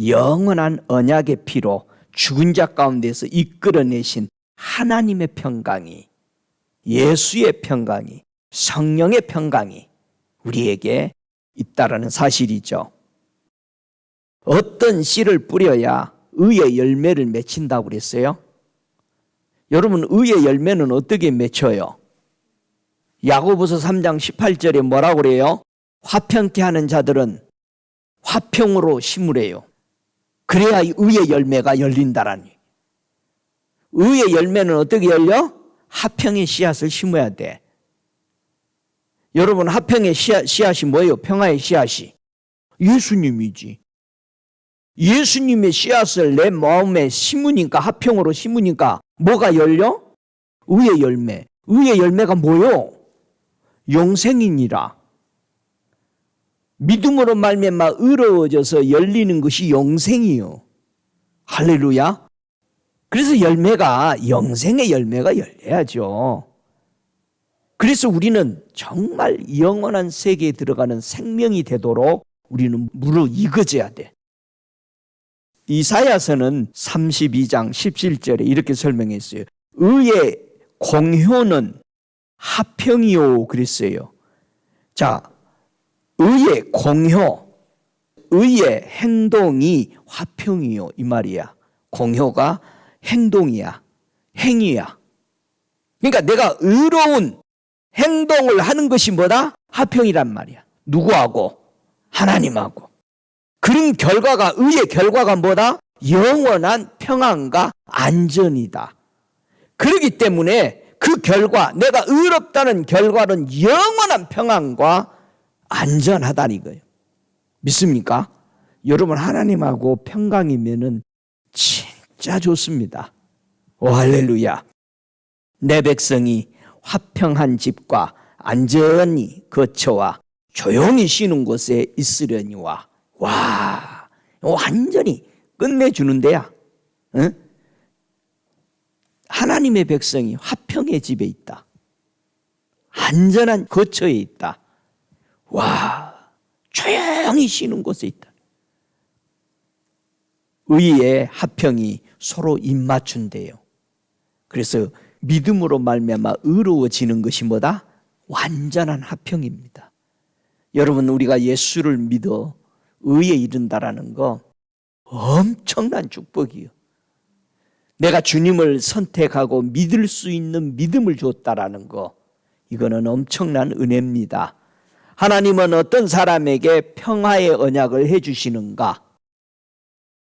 A: 영원한 언약의 피로 죽은 자 가운데서 이끌어내신 하나님의 평강이, 예수의 평강이, 성령의 평강이 우리에게 있다라는 사실이죠. 어떤 씨를 뿌려야 의의 열매를 맺힌다고 그랬어요? 여러분, 의의 열매는 어떻게 맺혀요? 야고보서 3장 18절에 뭐라고 그래요? 화평케 하는 자들은 화평으로 심으래요. 그래야 의의 열매가 열린다라니. 의의 열매는 어떻게 열려? 화평의 씨앗을 심어야 돼. 여러분, 화평의 씨앗이 뭐예요? 평화의 씨앗이 예수님이지. 예수님의 씨앗을 내 마음에 심으니까, 화평으로 심으니까 뭐가 열려? 의의 열매. 의의 열매가 뭐요? 영생이니라. 믿음으로 말미암아 의로워져서 열리는 것이 영생이요. 할렐루야. 그래서 열매가, 영생의 열매가 열려야죠. 그래서 우리는 정말 영원한 세계에 들어가는 생명이 되도록 우리는 무르익어져야 돼. 이사야서는 32장 17절에 이렇게 설명했어요. 의의 공효는 화평이요 그랬어요. 자, 의의 공효, 의의 행동이 화평이요 이 말이야. 공효가 행동이야, 행위야. 그러니까 내가 의로운 행동을 하는 것이 뭐다? 화평이란 말이야. 누구하고? 하나님하고. 그런 결과가, 의의 결과가 뭐다? 영원한 평안과 안전이다. 그렇기 때문에 그 결과, 내가 의롭다는 결과는 영원한 평안과 안전하다는 거예요. 믿습니까? 여러분, 하나님하고 평강이면은 진짜 좋습니다. 오, 할렐루야. 내 백성이 화평한 집과 안전히 거처와 조용히 쉬는 곳에 있으려니와. 와, 완전히 끝내주는데야. 응? 하나님의 백성이 화평의 집에 있다. 안전한 거처에 있다. 와, 조용히 쉬는 곳에 있다. 의의 화평이 서로 입맞춘대요. 그래서 믿음으로 말미암아 의로워지는 것이 뭐다? 완전한 화평입니다. 여러분, 우리가 예수를 믿어 의에 이른다라는 거 엄청난 축복이요. 내가 주님을 선택하고 믿을 수 있는 믿음을 줬다라는 거, 이거는 엄청난 은혜입니다. 하나님은 어떤 사람에게 평화의 언약을 해주시는가?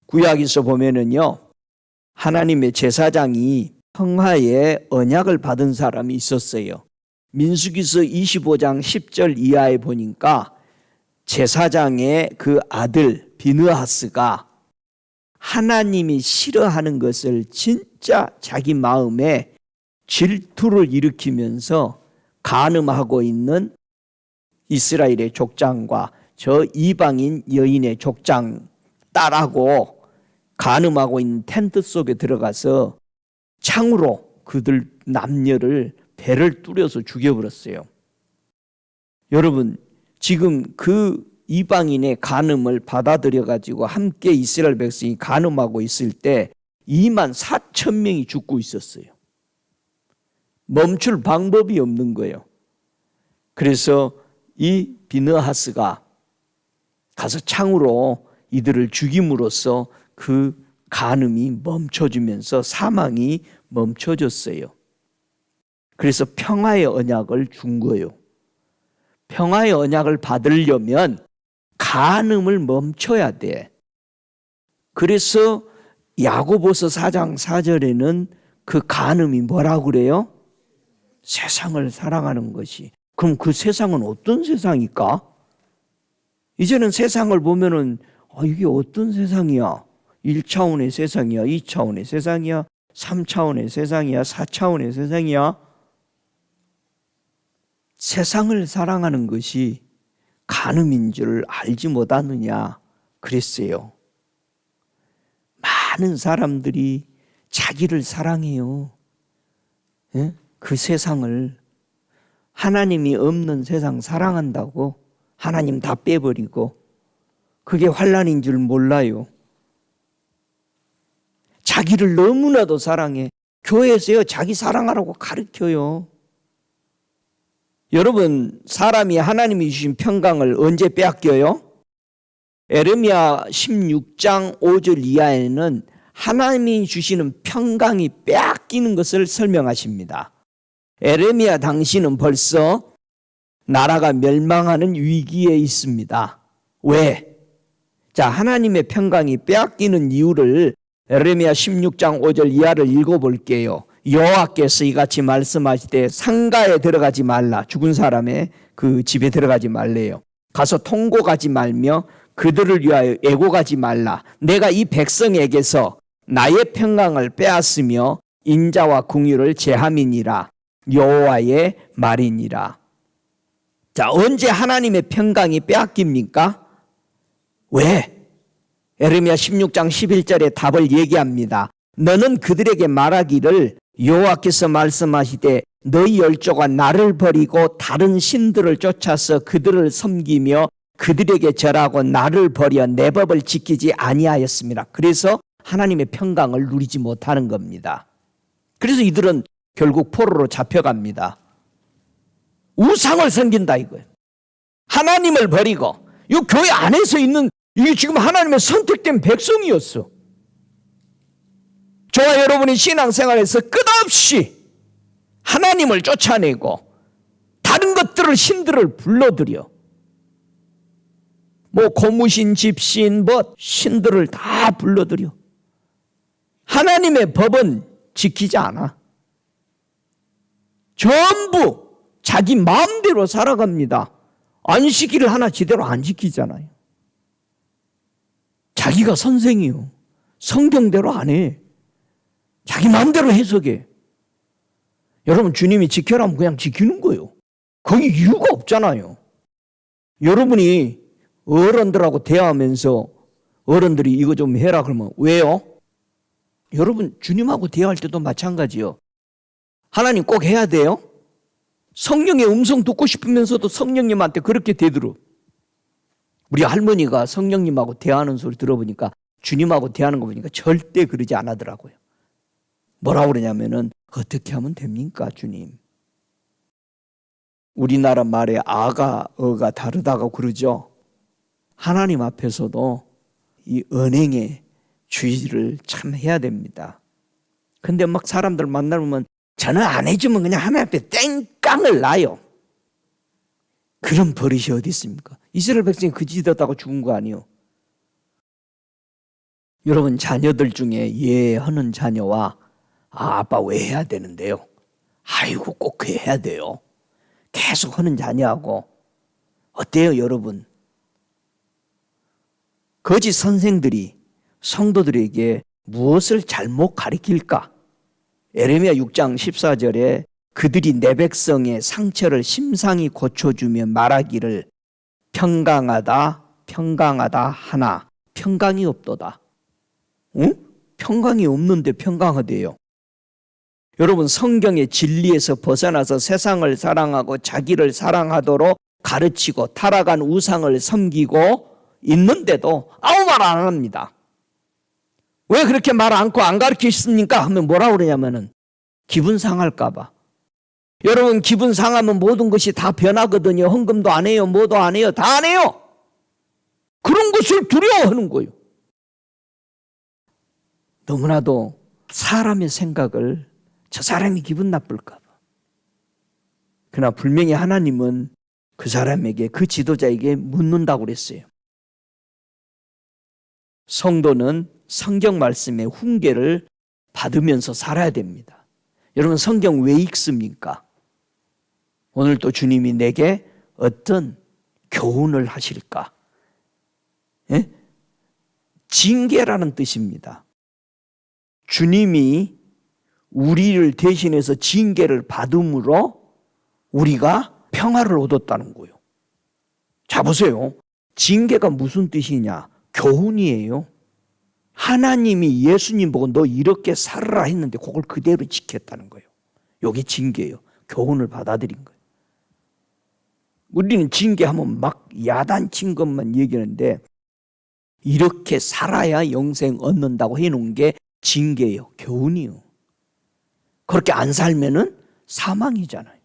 A: 구약에서 보면은요, 하나님의 제사장이 평화의 언약을 받은 사람이 있었어요. 민수기서 25장 10절 이하에 보니까 제사장의 그 아들 비느하스가 하나님이 싫어하는 것을 진짜 자기 마음에 질투를 일으키면서 간음하고 있는 이스라엘의 족장과 저 이방인 여인의 족장 딸하고 간음하고 있는 텐트 속에 들어가서 창으로 그들 남녀를 배를 뚫어서 죽여버렸어요. 여러분, 지금 그 이방인의 간음을 받아들여 가지고 함께 이스라엘 백성이 간음하고 있을 때 2만 4천 명이 죽고 있었어요. 멈출 방법이 없는 거예요. 그래서 이 비느하스가 가서 창으로 이들을 죽임으로써 그 간음이 멈춰지면서 사망이 멈춰졌어요. 그래서 평화의 언약을 준 거예요. 평화의 언약을 받으려면 간음을 멈춰야 돼. 그래서 야고보서 4장 4절에는 그 간음이 뭐라고 그래요? 세상을 사랑하는 것이. 그럼 그 세상은 어떤 세상일까? 이제는 세상을 보면은 이게 어떤 세상이야? 1차원의 세상이야? 2차원의 세상이야? 3차원의 세상이야? 4차원의 세상이야? 세상을 사랑하는 것이 간음인 줄 알지 못하느냐 그랬어요. 많은 사람들이 자기를 사랑해요. 예? 그 세상을, 하나님이 없는 세상 사랑한다고 하나님 다 빼버리고, 그게 환난인 줄 몰라요. 자기를 너무나도 사랑해. 교회에서요, 자기 사랑하라고 가르쳐요. 여러분, 사람이 하나님이 주신 평강을 언제 빼앗겨요? 에레미야 16장 5절 이하에는 하나님이 주시는 평강이 빼앗기는 것을 설명하십니다. 에레미야 당시는 벌써 나라가 멸망하는 위기에 있습니다. 왜? 자, 하나님의 평강이 빼앗기는 이유를 에레미야 16장 5절 이하를 읽어볼게요. 여호와께서 이같이 말씀하시되 상가에 들어가지 말라. 죽은 사람의 그 집에 들어가지 말래요. 가서 통곡하지 말며 그들을 위하여 애곡하지 말라. 내가 이 백성에게서 나의 평강을 빼앗으며 인자와 긍휼을 제함이니라. 여호와의 말이니라. 자, 언제 하나님의 평강이 빼앗깁니까? 왜? 에레미야 16장 11절에 답을 얘기합니다. 너는 그들에게 말하기를 여호와께서 말씀하시되 너희 열조가 나를 버리고 다른 신들을 쫓아서 그들을 섬기며 그들에게 절하고 나를 버려 내 법을 지키지 아니하였습니다. 그래서 하나님의 평강을 누리지 못하는 겁니다. 그래서 이들은 결국 포로로 잡혀갑니다. 우상을 섬긴다 이거예요. 하나님을 버리고, 이 교회 안에서 있는 이게 지금 하나님의 선택된 백성이었어. 저와 여러분이 신앙생활에서 끝없이 하나님을 쫓아내고 다른 것들을, 신들을 불러들여, 뭐 고무신, 집신, 뭐 신들을 다 불러들여. 하나님의 법은 지키지 않아. 전부 자기 마음대로 살아갑니다. 안식일을 하나 제대로 안 지키잖아요. 자기가 선생이요. 성경대로 안 해. 자기 마음대로 해석해. 여러분, 주님이 지켜라면 그냥 지키는 거예요. 거기 이유가 없잖아요. 여러분이 어른들하고 대화하면서 어른들이 이거 좀 해라 그러면 왜요? 여러분, 주님하고 대화할 때도 마찬가지요. 하나님 꼭 해야 돼요? 성령의 음성 듣고 싶으면서도 성령님한테 그렇게 대들어. 우리 할머니가 성령님하고 대화하는 소리 들어보니까, 주님하고 대화하는 거 보니까 절대 그러지 않았더라고요. 뭐라고 그러냐면은, 어떻게 하면 됩니까, 주님? 우리나라 말에 아가, 어가 다르다고 그러죠. 하나님 앞에서도 이 언행의 주의를 참 해야 됩니다. 근데 막 사람들 만나면 저는 안 해주면 그냥 하나님 앞에 땡깡을 놔요. 그런 버릇이 어디 있습니까? 이스라엘 백성이 그 짓하다가 죽은 거 아니에요. 여러분, 자녀들 중에 예하는 자녀와 아빠 왜 해야 되는데요? 아이고 꼭 해야 돼요. 계속 하는 자녀하고 어때요, 여러분? 거짓 선생들이 성도들에게 무엇을 잘못 가르칠까? 에레미야 6장 14절에 그들이 내 백성의 상처를 심상히 고쳐주며 말하기를 평강하다 평강하다 하나 평강이 없도다. 응? 평강이 없는데 평강하대요. 여러분, 성경의 진리에서 벗어나서 세상을 사랑하고 자기를 사랑하도록 가르치고 타락한 우상을 섬기고 있는데도 아무 말 안 합니다. 왜 그렇게 말 않고 안 가르치십니까? 하면 뭐라고 그러냐면은 기분 상할까 봐. 여러분, 기분 상하면 모든 것이 다 변하거든요. 헌금도 안 해요. 뭐도 안 해요. 다 안 해요. 그런 것을 두려워하는 거예요. 너무나도 사람의 생각을 저 사람이 기분 나쁠까 봐. 그러나 분명히 하나님은 그 사람에게, 그 지도자에게 묻는다고 그랬어요. 성도는 성경 말씀의 훈계를 받으면서 살아야 됩니다. 여러분, 성경 왜 읽습니까? 오늘 또 주님이 내게 어떤 교훈을 하실까? 예? 징계라는 뜻입니다. 주님이 우리를 대신해서 징계를 받음으로 우리가 평화를 얻었다는 거예요. 자, 보세요. 징계가 무슨 뜻이냐? 교훈이에요. 하나님이 예수님 보고 너 이렇게 살아라 했는데 그걸 그대로 지켰다는 거예요. 이게 징계예요. 교훈을 받아들인 거예요. 우리는 징계하면 막 야단친 것만 얘기하는데 이렇게 살아야 영생 얻는다고 해놓은 게 징계예요. 교훈이요. 그렇게 안 살면은 사망이잖아요.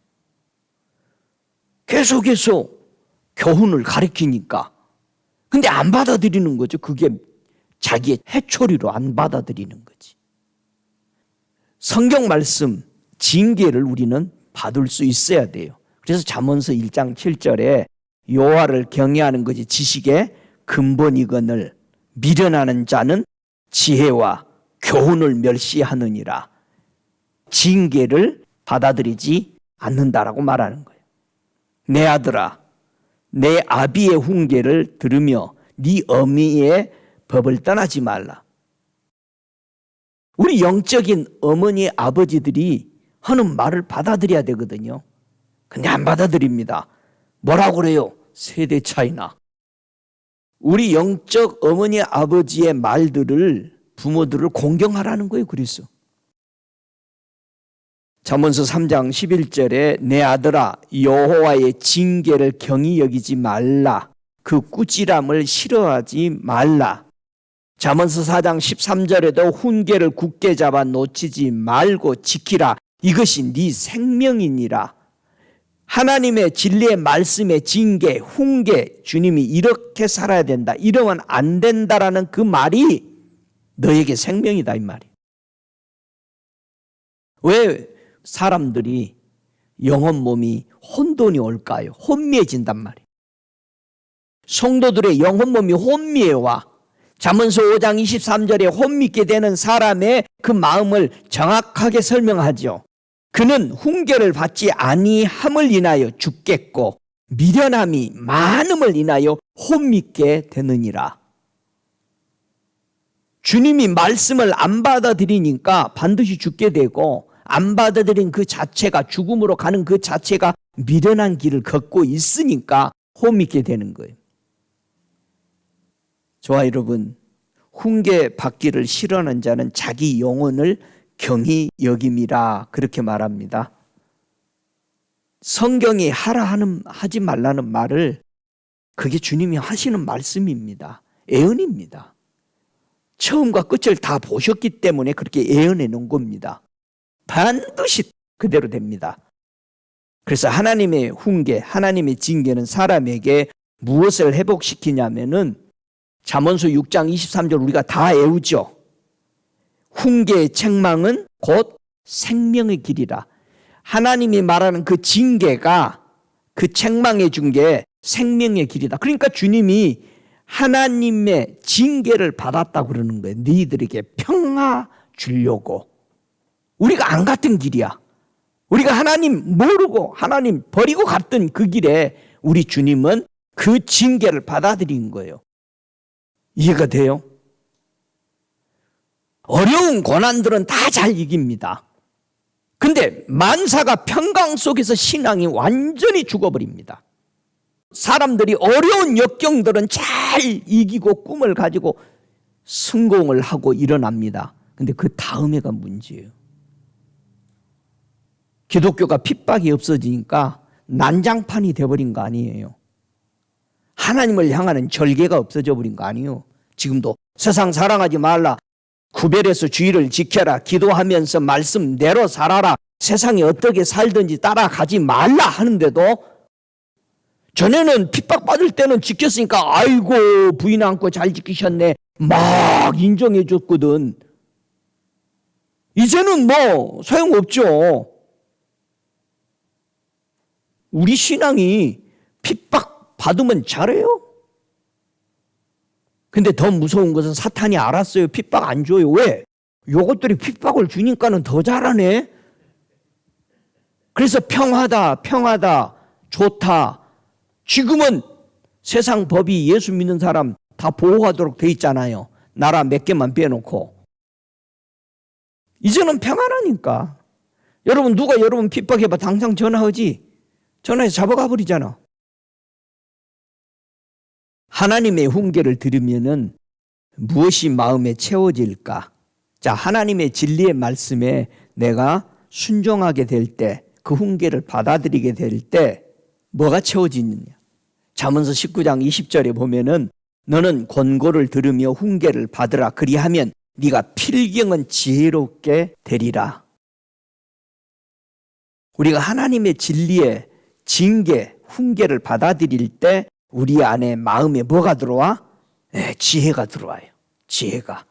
A: 계속해서 교훈을 가르치니까 근데 안 받아들이는 거죠. 그게 자기의 해초리로 안 받아들이는 거지. 성경 말씀 징계를 우리는 받을 수 있어야 돼요. 그래서 잠언서 1장 7절에 여호와를 경외하는 것이 지식의 근본이거늘 미련하는 자는 지혜와 교훈을 멸시하느니라. 징계를 받아들이지 않는다라고 말하는 거예요. 내 아들아, 내 아비의 훈계를 들으며 네 어미의 법을 떠나지 말라. 우리 영적인 어머니, 아버지들이 하는 말을 받아들여야 되거든요. 근데 안 받아들입니다. 뭐라고 그래요? 세대 차이나. 우리 영적 어머니, 아버지의 말들을, 부모들을 공경하라는 거예요. 그래서 잠언서 3장 11절에 내 아들아 여호와의 징계를 경히 여기지 말라. 그 꾸지람을 싫어하지 말라. 잠언서 4장 13절에도 훈계를 굳게 잡아 놓치지 말고 지키라. 이것이 네 생명이니라. 하나님의 진리의 말씀의 징계, 훈계, 주님이 이렇게 살아야 된다, 이러면 안 된다라는 그 말이 너에게 생명이다 이 말이에요. 왜 사람들이 영혼 몸이 혼돈이 올까요? 혼미해진단 말이에요. 성도들의 영혼 몸이 혼미해 와. 잠언서 5장 23절에 혼미게 되는 사람의 그 마음을 정확하게 설명하죠. 그는 훈계를 받지 아니함을 인하여 죽겠고 미련함이 많음을 인하여 혼미게 되느니라. 주님이 말씀을 안 받아들이니까 반드시 죽게 되고, 안 받아들인 그 자체가, 죽음으로 가는 그 자체가 미련한 길을 걷고 있으니까 홈있게 되는 거예요. 저와 여러분, 훈계 받기를 싫어하는 자는 자기 영혼을 경히 여김이라 그렇게 말합니다. 성경이 하지 말라는 말을, 그게 주님이 하시는 말씀입니다. 예언입니다. 처음과 끝을 다 보셨기 때문에 그렇게 예언해 놓은 겁니다. 반드시 그대로 됩니다. 그래서 하나님의 훈계, 하나님의 징계는 사람에게 무엇을 회복시키냐면은, 잠언서 6장 23절 우리가 다 외우죠. 훈계의 책망은 곧 생명의 길이라. 하나님이 말하는 그 징계가, 그 책망해 준 게 생명의 길이다. 그러니까 주님이 하나님의 징계를 받았다고 그러는 거예요. 너희들에게 평화 주려고. 우리가 안 갔던 길이야. 우리가 하나님 모르고 하나님 버리고 갔던 그 길에 우리 주님은 그 징계를 받아들인 거예요. 이해가 돼요? 어려운 고난들은 다 잘 이깁니다. 근데 만사가 평강 속에서 신앙이 완전히 죽어버립니다. 사람들이 어려운 역경들은 잘 이기고 꿈을 가지고 성공을 하고 일어납니다. 근데 그 다음에가 문제예요. 기독교가 핍박이 없어지니까 난장판이 되어버린 거 아니에요. 하나님을 향하는 절개가 없어져 버린 거 아니에요. 지금도 세상 사랑하지 말라, 구별해서 주의를 지켜라, 기도하면서 말씀대로 살아라, 세상이 어떻게 살든지 따라가지 말라 하는데도, 전에는 핍박받을 때는 지켰으니까 아이고 부인 안고 잘 지키셨네 막 인정해 줬거든. 이제는 뭐 소용없죠. 우리 신앙이 핍박받으면 잘해요. 근데 더 무서운 것은 사탄이 알았어요. 핍박 안 줘요. 왜? 요것들이 핍박을 주니까는 더 잘하네. 그래서 평하다, 좋다. 지금은 세상 법이 예수 믿는 사람 다 보호하도록 돼 있잖아요. 나라 몇 개만 빼놓고. 이제는 평안하니까. 여러분, 누가 여러분 핍박해봐 당장 전화하지. 전화해서 잡아가 버리잖아. 하나님의 훈계를 들으면은 무엇이 마음에 채워질까? 자, 하나님의 진리의 말씀에 내가 순종하게 될 때, 그 훈계를 받아들이게 될 때 뭐가 채워지느냐? 잠언서 19장 20절에 보면은 너는 권고를 들으며 훈계를 받으라. 그리하면 네가 필경은 지혜롭게 되리라. 우리가 하나님의 진리의 징계, 훈계를 받아들일 때 우리 안에 마음에 뭐가 들어와? 지혜가 들어와요. 지혜가.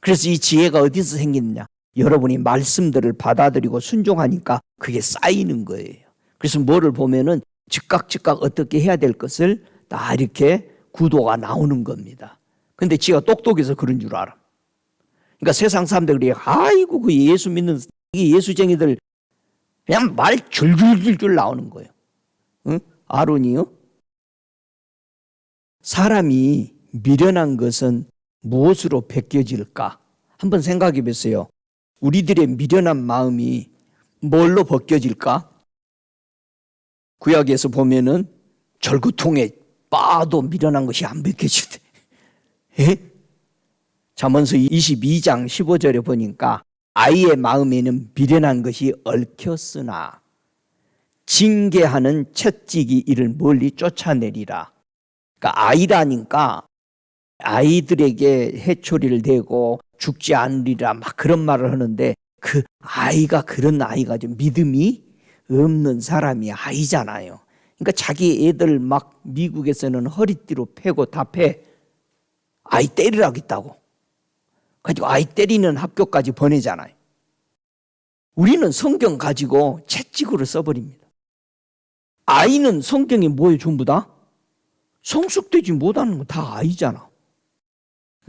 A: 그래서 이 지혜가 어디서 생기느냐? 여러분이 말씀들을 받아들이고 순종하니까 그게 쌓이는 거예요. 그래서 뭐를 보면은 즉각 어떻게 해야 될 것을 다 이렇게 구도가 나오는 겁니다. 근데 지가 똑똑해서 그런 줄 알아. 그러니까 세상 사람들이 아이고 그 예수 믿는 이 예수쟁이들 그냥 말 줄줄줄줄 나오는 거예요. 응? 아론이요? 사람이 미련한 것은 무엇으로 벗겨질까? 한번 생각해 보세요. 우리들의 미련한 마음이 뭘로 벗겨질까? 구약에서 보면은 절구통에 빠도 미련한 것이 안 벗겨지대. 잠언서 22장 15절에 보니까 아이의 마음에는 미련한 것이 얽혔으나 징계하는 채찍이 이를 멀리 쫓아내리라. 그러니까 아이라니까 아이들에게 해초리를 대고 죽지 않으리라 막 그런 말을 하는데, 그 아이가 그런 아이가 좀 믿음이 없는 사람이 아이잖아요. 그러니까 자기 애들 막 미국에서는 허리띠로 패고 다 패. 아이 때리라겠다고. 가지고 아이 때리는 학교까지 보내잖아요. 우리는 성경 가지고 채찍으로 써버립니다. 아이는 성경이 뭐예요? 전부 다? 성숙되지 못하는 거 다 아이잖아.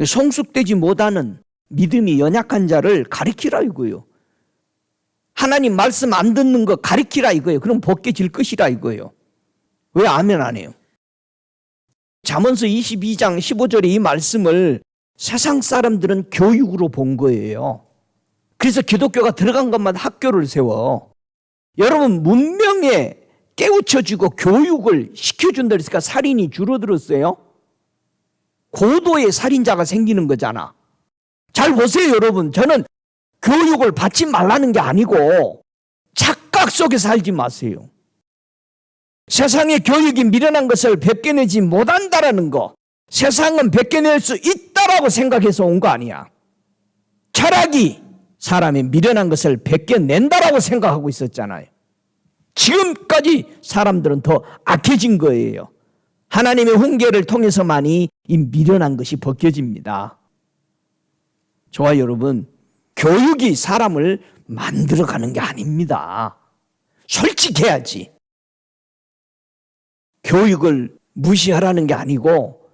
A: 성숙되지 못하는 믿음이 연약한 자를 가리키라 이거예요. 하나님 말씀 안 듣는 거 가리키라 이거예요. 그럼 벗겨질 것이라 이거예요. 왜 아멘 안 해요? 잠언서 22장 15절에 이 말씀을 세상 사람들은 교육으로 본 거예요. 그래서 기독교가 들어간 것만 학교를 세워. 여러분, 문명에 깨우쳐지고 교육을 시켜준다 그러니까 살인이 줄어들었어요. 고도의 살인자가 생기는 거잖아. 잘 보세요, 여러분. 저는 교육을 받지 말라는 게 아니고 착각 속에 살지 마세요. 세상의 교육이 미련한 것을 벗겨내지 못한다라는 거, 세상은 벗겨낼 수 있다라고 생각해서 온 거 아니야. 철학이 사람의 미련한 것을 벗겨낸다라고 생각하고 있었잖아요. 지금까지 사람들은 더 악해진 거예요. 하나님의 훈계를 통해서만이 이 미련한 것이 벗겨집니다. 저와 여러분, 교육이 사람을 만들어가는 게 아닙니다. 솔직해야지. 교육을 무시하라는 게 아니고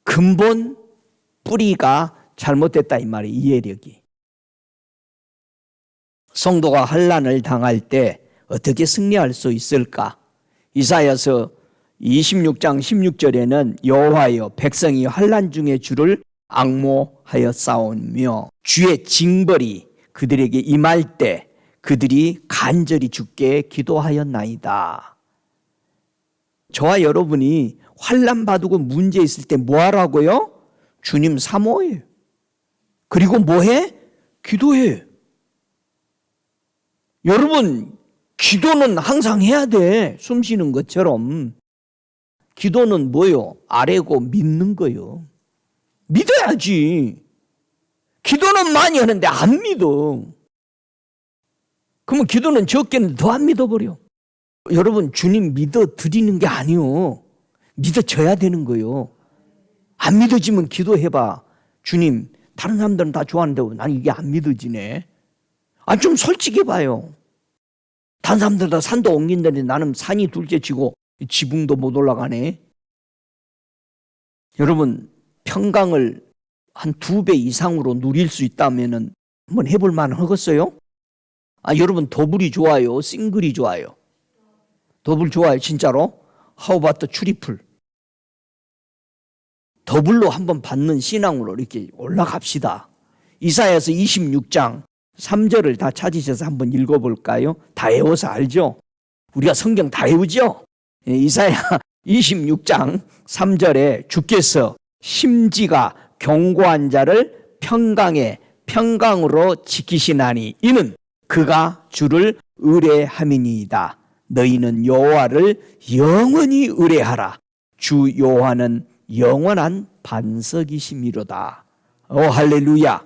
A: 근본 뿌리가 잘못됐다 이 말이에요. 이해력이. 성도가 환난을 당할 때 어떻게 승리할 수 있을까? 이사야서 26장 16절에는 여호와여 백성이 환난 중에 주를 앙모하여 싸우며 주의 징벌이 그들에게 임할 때 그들이 간절히 주께 기도하였나이다. 저와 여러분이 환난 받고 문제 있을 때 뭐 하라고요? 주님 사모해요. 그리고 뭐해? 기도해. 여러분, 기도는 항상 해야 돼. 숨 쉬는 것처럼. 기도는 뭐요? 아래고 믿는 거요. 믿어야지. 기도는 많이 하는데 안 믿어. 그러면 기도는 적게는 더 안 믿어버려. 여러분, 주님 믿어드리는 게 아니요. 믿어져야 되는 거요. 안 믿어지면 기도해봐. 주님, 다른 사람들은 다 좋아하는데 나는 이게 안 믿어지네. 좀 솔직해봐요. 다른 사람들 다 산도 옮긴다는데 나는 산이 둘째치고 지붕도 못 올라가네. 여러분, 평강을 한 2배 이상으로 누릴 수 있다면 한번 해볼 만하겠어요? 여러분, 더블이 좋아요? 싱글이 좋아요? 더블 좋아요, 진짜로? How about the 트리플? 더블로 한번 받는 신앙으로 이렇게 올라갑시다. 이사야서 26장 3절을 다 찾으셔서 한번 읽어볼까요? 다 외워서 알죠? 우리가 성경 다 외우죠? 이사야 26장 3절에 주께서 심지가 견고한 자를 평강으로 지키시나니 이는 그가 주를 의뢰함이니이다. 너희는 여호와를 영원히 의뢰하라. 주 여호와는 영원한 반석이심이로다. 오 할렐루야.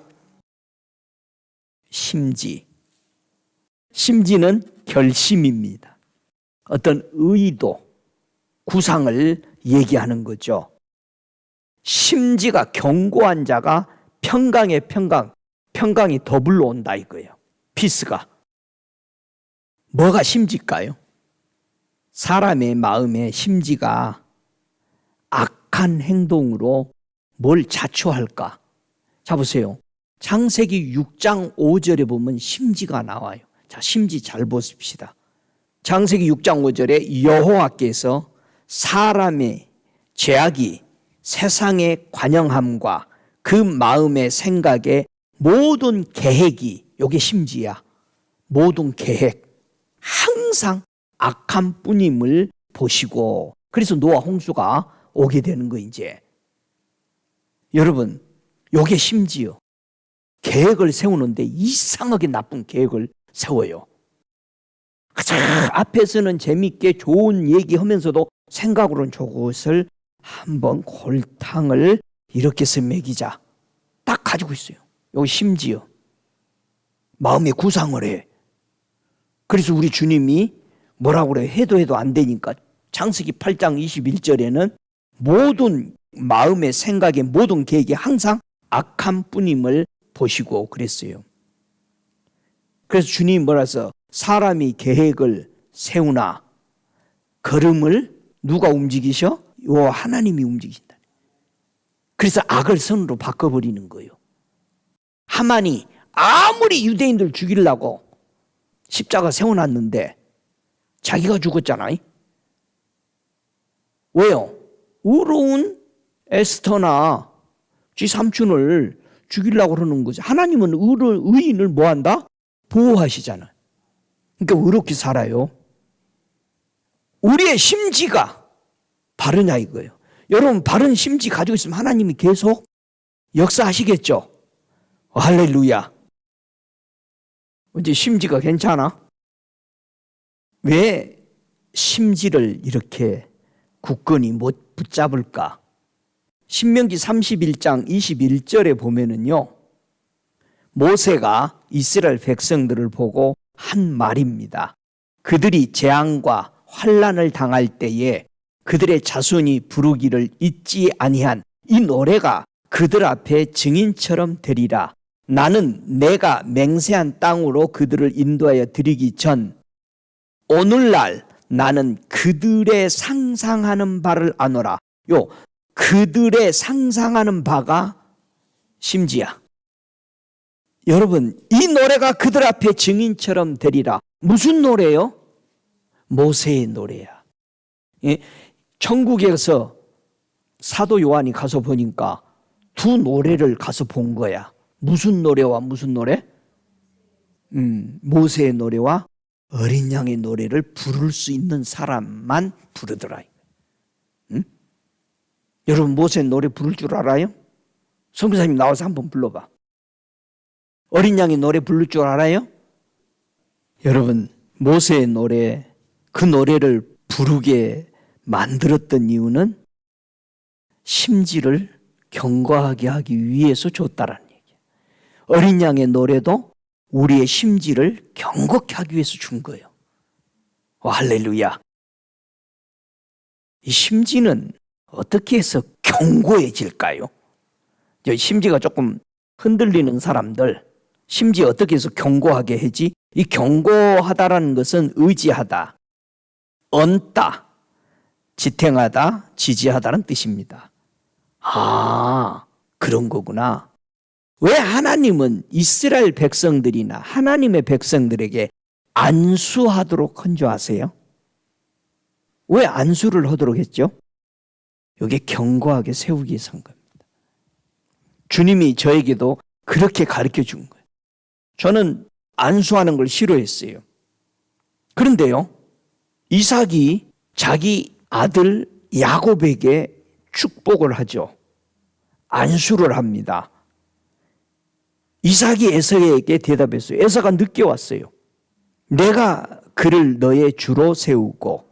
A: 심지는 결심입니다. 어떤 의도, 구상을 얘기하는 거죠. 심지가 견고한 자가 평강이 더블로 온다 이거예요. 피스가. 뭐가 심지일까요? 사람의 마음의 심지가 악한 행동으로 뭘 자초할까? 자 보세요. 창세기 6장 5절에 보면 심지가 나와요. 자, 심지 잘 보십시다. 창세기 6장 5절에 여호와께서 사람의 죄악이 세상의 관영함과 그 마음의 생각의 모든 계획이, 이게 심지야. 모든 계획 항상 악한 뿐임을 보시고, 그래서 노아 홍수가 오게 되는 거. 이제 여러분, 이게 심지요. 계획을 세우는데 이상하게 나쁜 계획을 세워요. 앞에서는 재밌게 좋은 얘기하면서도 생각으로는 저것을 한번 골탕을 이렇게 해서 먹이자. 딱 가지고 있어요. 여기 심지어 마음의 구상을 해. 그래서 우리 주님이 뭐라고 그래요? 해도 안 되니까 창세기 8장 21절에는 모든 마음의 생각의 모든 계획이 항상 악한 뿐임을 보시고 그랬어요. 그래서 주님이 뭐라서 사람이 계획을 세우나 걸음을 누가 움직이셔? 요 하나님이 움직이신다. 그래서 악을 선으로 바꿔버리는 거예요. 하만이 아무리 유대인들 죽이려고 십자가 세워놨는데 자기가 죽었잖아요. 왜요? 의로운 에스더나 지 삼촌을 죽이려고 그러는 거죠. 하나님은 의인을 뭐한다? 보호하시잖아요. 그러니까 의롭게 살아요. 우리의 심지가 바르냐 이거예요. 여러분 바른 심지 가지고 있으면 하나님이 계속 역사하시겠죠. 할렐루야. 이제 심지가 괜찮아? 왜 심지를 이렇게 굳건히 못 붙잡을까? 신명기 31장 21절에 보면은요, 모세가 이스라엘 백성들을 보고 한 말입니다. 그들이 재앙과 환난을 당할 때에 그들의 자손이 부르기를 잊지 아니한 이 노래가 그들 앞에 증인처럼 되리라. 나는 내가 맹세한 땅으로 그들을 인도하여 드리기 전 오늘날 나는 그들의 상상하는 바를 아노라. 그들의 상상하는 바가 심지야. 여러분, 이 노래가 그들 앞에 증인처럼 되리라. 무슨 노래요? 모세의 노래야. 예? 천국에서 사도 요한이 가서 보니까 두 노래를 가서 본 거야. 무슨 노래와 무슨 노래? 모세의 노래와 어린 양의 노래를 부를 수 있는 사람만 부르더라. 여러분 모세의 노래 부를 줄 알아요? 선교사님 나와서 한번 불러봐. 어린 양의 노래 부를 줄 알아요? 여러분 모세의 노래, 그 노래를 부르게 만들었던 이유는 심지를 견고하게 하기 위해서 줬다라는 얘기예요. 어린 양의 노래도 우리의 심지를 견고하게 하기 위해서 준 거예요. 할렐루야. 이 심지는 어떻게 해서 견고해질까요? 심지가 조금 흔들리는 사람들, 심지 어떻게 해서 견고하게 하지? 이 견고하다라는 것은 의지하다, 얹다, 지탱하다, 지지하다는 뜻입니다. 그런 거구나. 왜 하나님은 이스라엘 백성들이나 하나님의 백성들에게 안수하도록 헌조하세요? 왜 안수를 하도록 했죠? 이게 견고하게 세우기 위해서 한 겁니다. 주님이 저에게도 그렇게 가르쳐 준 거예요. 저는 안수하는 걸 싫어했어요. 그런데요, 이삭이 자기 아들 야곱에게 축복을 하죠. 안수를 합니다. 이삭이 에서에게 대답했어요. 에서가 늦게 왔어요. 내가 그를 너의 주로 세우고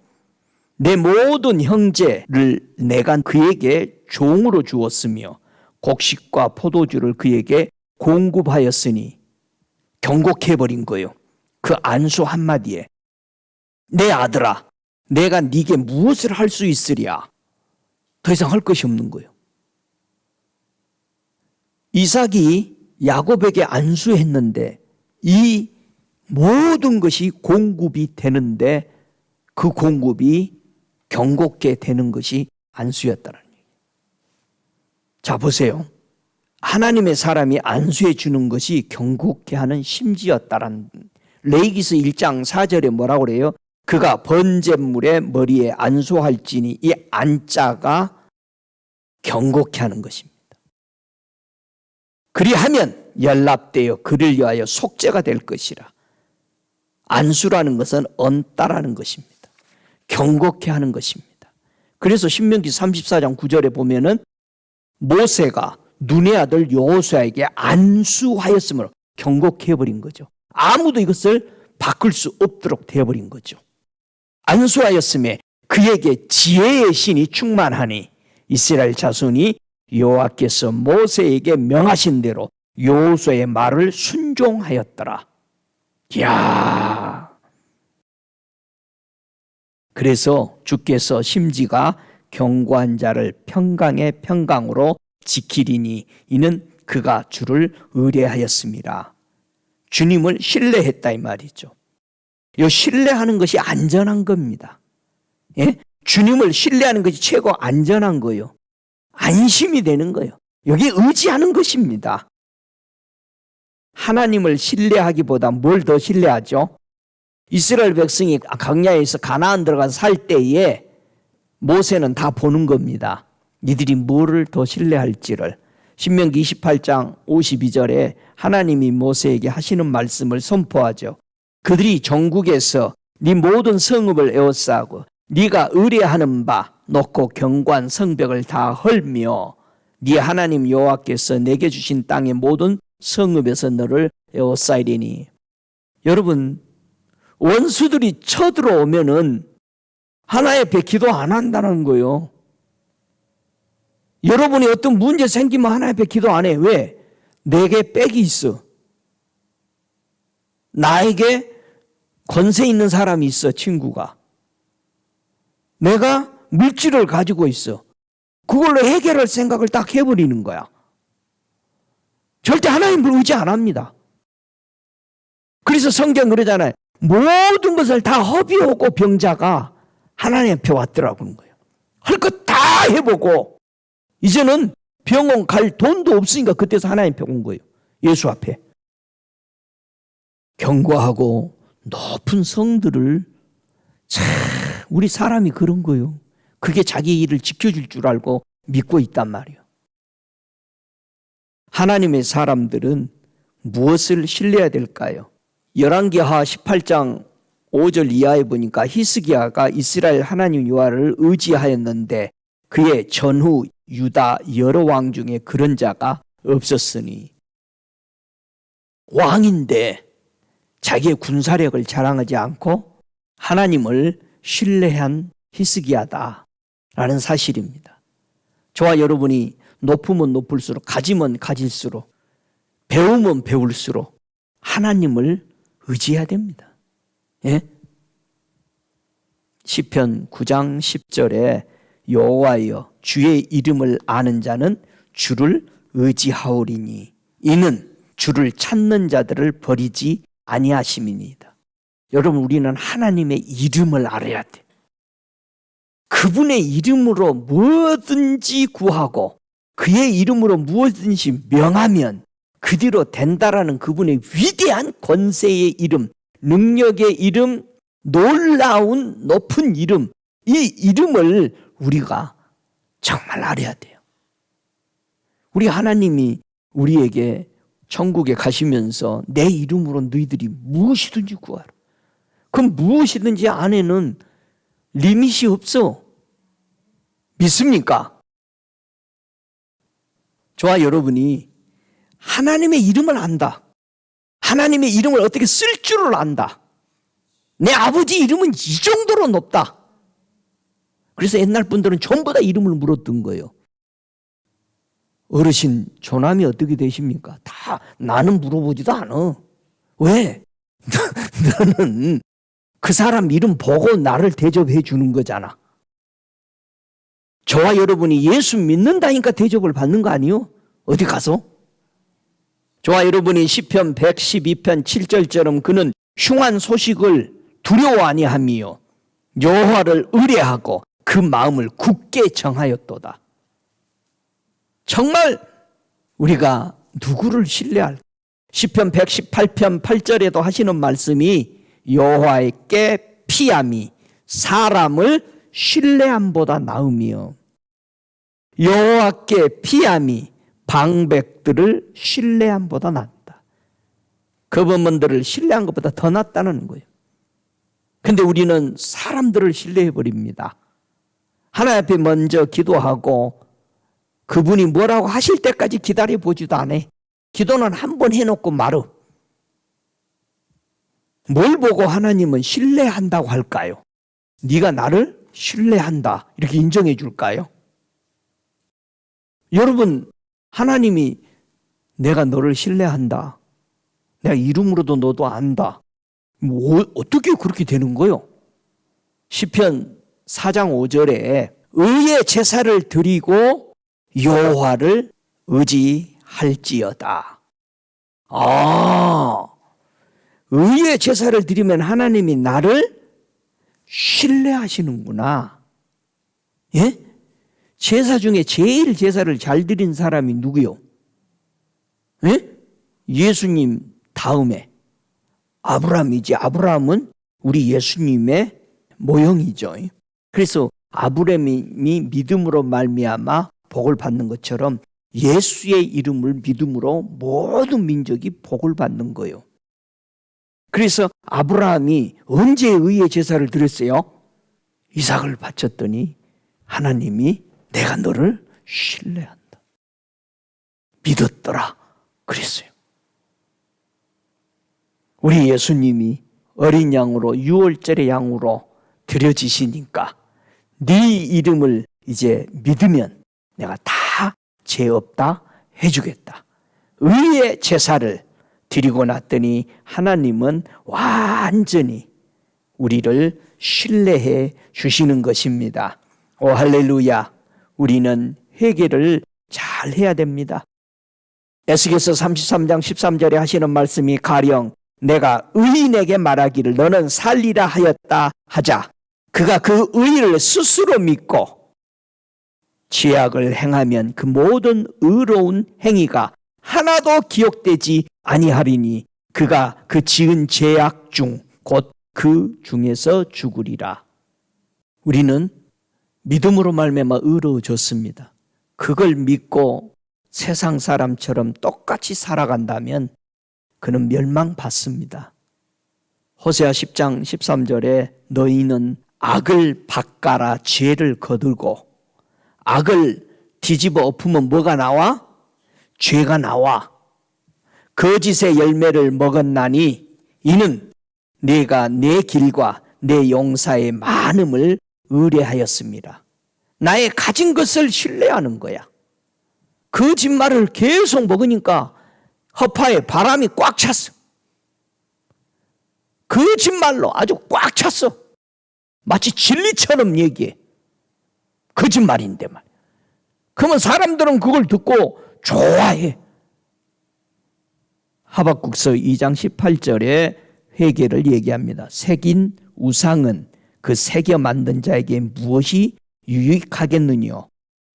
A: 내 모든 형제를 내가 그에게 종으로 주었으며 곡식과 포도주를 그에게 공급하였으니 경곡해버린 거예요. 그 안수 한마디에 내 아들아 내가 네게 무엇을 할 수 있으랴. 더 이상 할 것이 없는 거예요. 이삭이 야곱에게 안수했는데 이 모든 것이 공급이 되는데 그 공급이 경곡게 되는 것이 안수였다는 얘기예요. 자 보세요. 하나님의 사람이 안수해 주는 것이 경곡게 하는 심지였다라는, 레위기서 1장 4절에 뭐라고 그래요? 그가 번제물의 머리에 안수할지니 이 안자가 경곡케 하는 것입니다. 그리하면 연락되어 그를 위하여 속죄가 될 것이라. 안수라는 것은 얹다라는 것입니다. 경곡케 하는 것입니다. 그래서 신명기 34장 9절에 보면은 모세가 눈의 아들 여호수아에게 안수하였으므로 경곡해 버린 거죠. 아무도 이것을 바꿀 수 없도록 되어버린 거죠. 안수하였음에 그에게 지혜의 신이 충만하니 이스라엘 자손이 여호와께서 모세에게 명하신 대로 여호수아의 말을 순종하였더라. 이야. 그래서 주께서 심지가 견고한 자를 평강의 평강으로 지키리니 이는 그가 주를 의뢰하였습니다. 주님을 신뢰했다 이 말이죠. 이 신뢰하는 것이 안전한 겁니다. 예? 주님을 신뢰하는 것이 최고 안전한 거예요. 안심이 되는 거예요. 여기 의지하는 것입니다. 하나님을 신뢰하기보다 뭘 더 신뢰하죠? 이스라엘 백성이 광야에서 가나안 들어가서 살 때에 모세는 다 보는 겁니다. 이들이 뭐를 더 신뢰할지를. 신명기 28장 52절에 하나님이 모세에게 하시는 말씀을 선포하죠. 그들이 전국에서 네 모든 성읍을 에워싸고 네가 의뢰하는 바 놓고 견고한 성벽을 다 헐며 네 하나님 여호와께서 내게 주신 땅의 모든 성읍에서 너를 에워싸이리니. 여러분, 원수들이 쳐들어오면은 하나님 앞에 기도 안 한다는 거예요. 여러분이 어떤 문제 생기면 하나님 앞에 기도 안 해. 왜? 내게 빽이 있어. 나에게 권세 있는 사람이 있어, 친구가. 내가 물질을 가지고 있어. 그걸로 해결할 생각을 딱 해버리는 거야. 절대 하나님을 의지 안 합니다. 그래서 성경 그러잖아요. 모든 것을 다 허비하고 병자가 하나님 앞에 왔더라고는 거예요. 할 것 다 해보고 이제는 병원 갈 돈도 없으니까 그때서 하나님 앞에 온 거예요. 예수 앞에. 견고하고 높은 성들을 우리 사람이 그런 거예요. 그게 자기 일을 지켜줄 줄 알고 믿고 있단 말이에요. 하나님의 사람들은 무엇을 신뢰해야 될까요? 열왕기하 18장 5절 이하에 보니까 히스기야가 이스라엘 하나님 여호와를 의지하였는데 그의 전후 유다 여러 왕 중에 그런 자가 없었으니. 왕인데 자기의 군사력을 자랑하지 않고 하나님을 신뢰한 히스기야다라는 사실입니다. 저와 여러분이 높으면 높을수록, 가지면 가질수록, 배우면 배울수록 하나님을 의지해야 됩니다. 예? 시편 9장 10절에 여호와여 주의 이름을 아는 자는 주를 의지하오리니 이는 주를 찾는 자들을 버리지 아니하심이니이다. 여러분, 우리는 하나님의 이름을 알아야 돼. 그분의 이름으로 뭐든지 구하고 그의 이름으로 무엇든지 명하면 그대로 된다라는 그분의 위대한 권세의 이름, 능력의 이름, 놀라운 높은 이름, 이 이름을 우리가 정말 알아야 돼요. 우리 하나님이 우리에게 천국에 가시면서 내 이름으로 너희들이 무엇이든지 구하라. 그럼 무엇이든지 안에는 리밋이 없어. 믿습니까? 저와 여러분이 하나님의 이름을 안다. 하나님의 이름을 어떻게 쓸 줄을 안다. 내 아버지 이름은 이 정도로 높다. 그래서 옛날 분들은 전부 다 이름을 물었던 거예요. 어르신 조남이 어떻게 되십니까? 다 나는 물어보지도 않아. 왜? 너는 그 사람 이름 보고 나를 대접해 주는 거잖아. 저와 여러분이 예수 믿는다니까 대접을 받는 거 아니요? 어디 가서? 저와 여러분이 시편 112편 7절처럼 그는 흉한 소식을 두려워 아니하며 여호와를 의뢰하고 그 마음을 굳게 정하였도다. 정말 우리가 누구를 신뢰할까? 시편 118편 8절에도 하시는 말씀이 여호와께 피함이 사람을 신뢰함보다 나으며 여호와께 피함이 방백들을 신뢰함보다 낫다. 거버먼들을 신뢰한 것보다 더 낫다는 거예요. 근데 우리는 사람들을 신뢰해버립니다. 하나님 앞에 먼저 기도하고 그분이 뭐라고 하실 때까지 기다려보지도 않아. 기도는 한 번 해놓고 말어. 뭘 보고 하나님은 신뢰한다고 할까요? 네가 나를 신뢰한다 이렇게 인정해 줄까요? 여러분, 하나님이 내가 너를 신뢰한다. 내가 이름으로도 너도 안다. 어떻게 그렇게 되는 거요? 시편 4장 5절에 의의 제사를 드리고 여호와를 의지할지어다. 의의 제사를 드리면 하나님이 나를 신뢰하시는구나. 예? 제사 중에 제일 제사를 잘 드린 사람이 누구요? 예? 예수님 다음에 아브라함이지. 아브라함은 우리 예수님의 모형이죠. 그래서 아브라함이 믿음으로 말미암아 복을 받는 것처럼 예수의 이름을 믿음으로 모든 민족이 복을 받는 거예요. 그래서 아브라함이 언제 의의 제사를 드렸어요? 이삭을 바쳤더니 하나님이 내가 너를 신뢰한다, 믿었더라 그랬어요. 우리 예수님이 어린 양으로 유월절의 양으로 드려지시니까 네 이름을 이제 믿으면 내가 다 죄 없다 해주겠다. 의의 제사를 드리고 났더니 하나님은 완전히 우리를 신뢰해 주시는 것입니다. 오 할렐루야. 우리는 회개를 잘 해야 됩니다. 에스겔서 33장 13절에 하시는 말씀이 가령 내가 의인에게 말하기를 너는 살리라 하였다 하자 그가 그 의를 스스로 믿고 죄악을 행하면 그 모든 의로운 행위가 하나도 기억되지 아니하리니 그가 그 지은 죄악 중 곧 그 중에서 죽으리라. 우리는 믿음으로 말미암아 의로워졌습니다. 그걸 믿고 세상 사람처럼 똑같이 살아간다면 그는 멸망받습니다. 호세아 10장 13절에 너희는 악을 바꿔라 죄를 거들고 악을 뒤집어 엎으면 뭐가 나와? 죄가 나와. 거짓의 열매를 먹었나니 이는 내가 내 길과 내 용사의 많음을 의뢰하였습니다. 나의 가진 것을 신뢰하는 거야. 거짓말을 계속 먹으니까 허파에 바람이 꽉 찼어. 거짓말로 아주 꽉 찼어. 마치 진리처럼 얘기해. 거짓말인데 말이야. 그러면 사람들은 그걸 듣고 좋아해. 하박국서 2장 18절에 회개를 얘기합니다. 새긴 우상은 그 새겨 만든 자에게 무엇이 유익하겠느냐.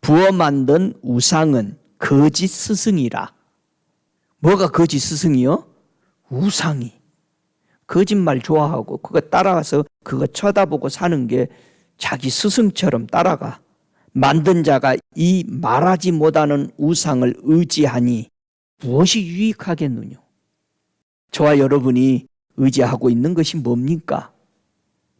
A: 부어 만든 우상은 거짓 스승이라. 뭐가 거짓 스승이요? 우상이. 거짓말 좋아하고 그거 따라가서 그거 쳐다보고 사는 게 자기 스승처럼 따라가. 만든 자가 이 말하지 못하는 우상을 의지하니 무엇이 유익하겠느냐. 저와 여러분이 의지하고 있는 것이 뭡니까?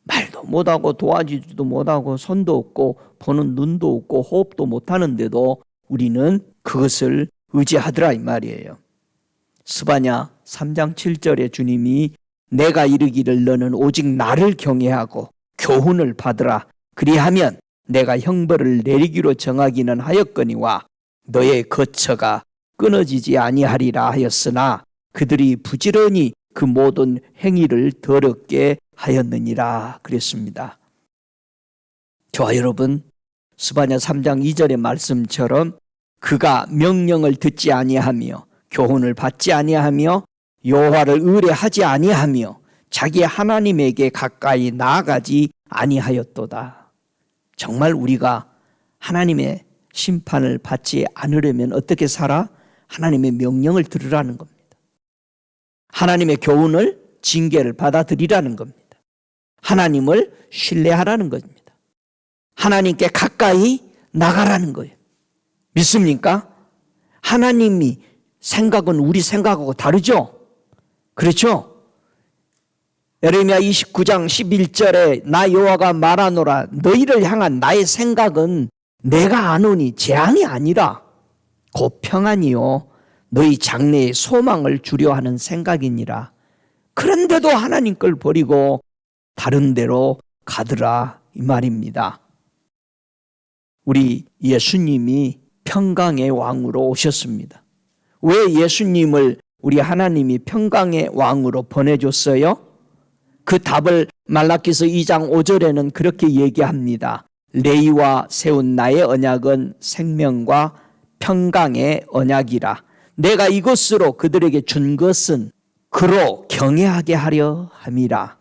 A: 말도 못하고 도와주지도 못하고 손도 없고 보는 눈도 없고 호흡도 못하는데도 우리는 그것을 의지하더라 이 말이에요. 스바냐 3장 7절에 주님이 내가 이르기를 너는 오직 나를 경외하고 교훈을 받으라. 그리하면 내가 형벌을 내리기로 정하기는 하였거니와 너의 거처가 끊어지지 아니하리라 하였으나 그들이 부지런히 그 모든 행위를 더럽게 하였느니라 그랬습니다. 저와 여러분, 스바냐 3장 2절의 말씀처럼 그가 명령을 듣지 아니하며 교훈을 받지 아니하며 여호와를 의뢰하지 아니하며 자기 하나님에게 가까이 나아가지 아니하였도다. 정말 우리가 하나님의 심판을 받지 않으려면 어떻게 살아? 하나님의 명령을 들으라는 겁니다. 하나님의 교훈을, 징계를 받아들이라는 겁니다. 하나님을 신뢰하라는 겁니다. 하나님께 가까이 나가라는 거예요. 믿습니까? 하나님이 생각은 우리 생각하고 다르죠? 그렇죠? 예레미야 29장 11절에 나 여호와가 말하노라 너희를 향한 나의 생각은 내가 아노니 재앙이 아니라 곧 평안이요 너희 장래의 소망을 주려 하는 생각이니라. 그런데도 하나님 걸 버리고 다른 데로 가더라 이 말입니다. 우리 예수님이 평강의 왕으로 오셨습니다. 왜 예수님을 우리 하나님이 평강의 왕으로 보내줬어요? 그 답을 말라기서 2장 5절에는 그렇게 얘기합니다. 레위와 세운 나의 언약은 생명과 평강의 언약이라. 내가 이것으로 그들에게 준 것은 그로 경외하게 하려 함이라.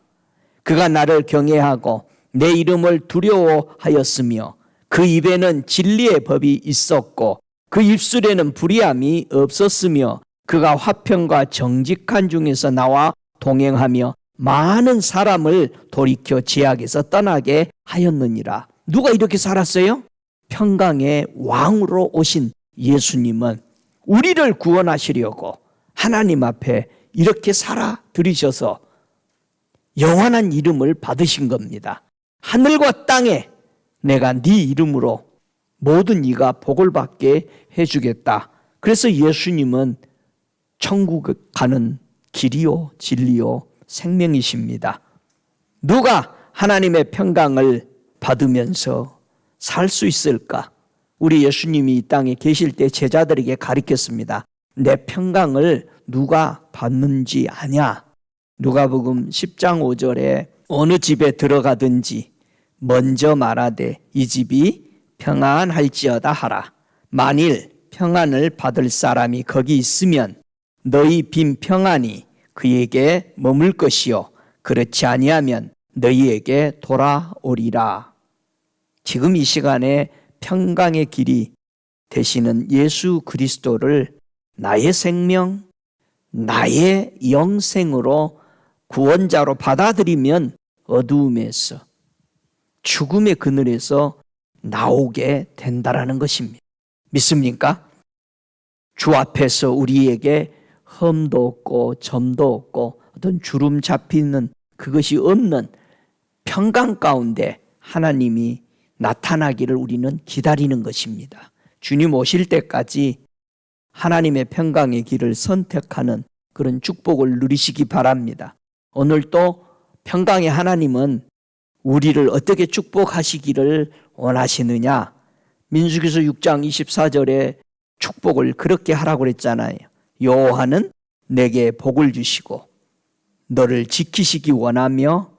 A: 그가 나를 경외하고 내 이름을 두려워하였으며 그 입에는 진리의 법이 있었고 그 입술에는 불의함이 없었으며 그가 화평과 정직한 중에서 나와 동행하며 많은 사람을 돌이켜 죄악에서 떠나게 하였느니라. 누가 이렇게 살았어요? 평강의 왕으로 오신 예수님은 우리를 구원하시려고 하나님 앞에 이렇게 살아 들이셔서 영원한 이름을 받으신 겁니다. 하늘과 땅에 내가 네 이름으로 모든 이가 복을 받게 해주겠다. 그래서 예수님은 천국 가는 길이요 진리요 생명이십니다. 누가 하나님의 평강을 받으면서 살 수 있을까? 우리 예수님이 이 땅에 계실 때 제자들에게 가르쳤습니다. 내 평강을 누가 받는지 아냐? 누가복음 10장 5절에 어느 집에 들어가든지 먼저 말하되 이 집이 평안할지어다 하라. 만일 평안을 받을 사람이 거기 있으면 너희 빈 평안이 그에게 머물 것이요 그렇지 아니하면 너희에게 돌아오리라. 지금 이 시간에 평강의 길이 되시는 예수 그리스도를 나의 생명, 나의 영생으로 구원자로 받아들이면 어두움에서 죽음의 그늘에서 나오게 된다라는 것입니다. 믿습니까? 주 앞에서 우리에게 흠도 없고 점도 없고 어떤 주름 잡히는 그것이 없는 평강 가운데 하나님이 나타나기를 우리는 기다리는 것입니다. 주님 오실 때까지 하나님의 평강의 길을 선택하는 그런 축복을 누리시기 바랍니다. 오늘도 평강의 하나님은 우리를 어떻게 축복하시기를 원하시느냐? 민수기서 6장 24절에 축복을 그렇게 하라고 그랬잖아요. 여호와는 내게 복을 주시고 너를 지키시기 원하며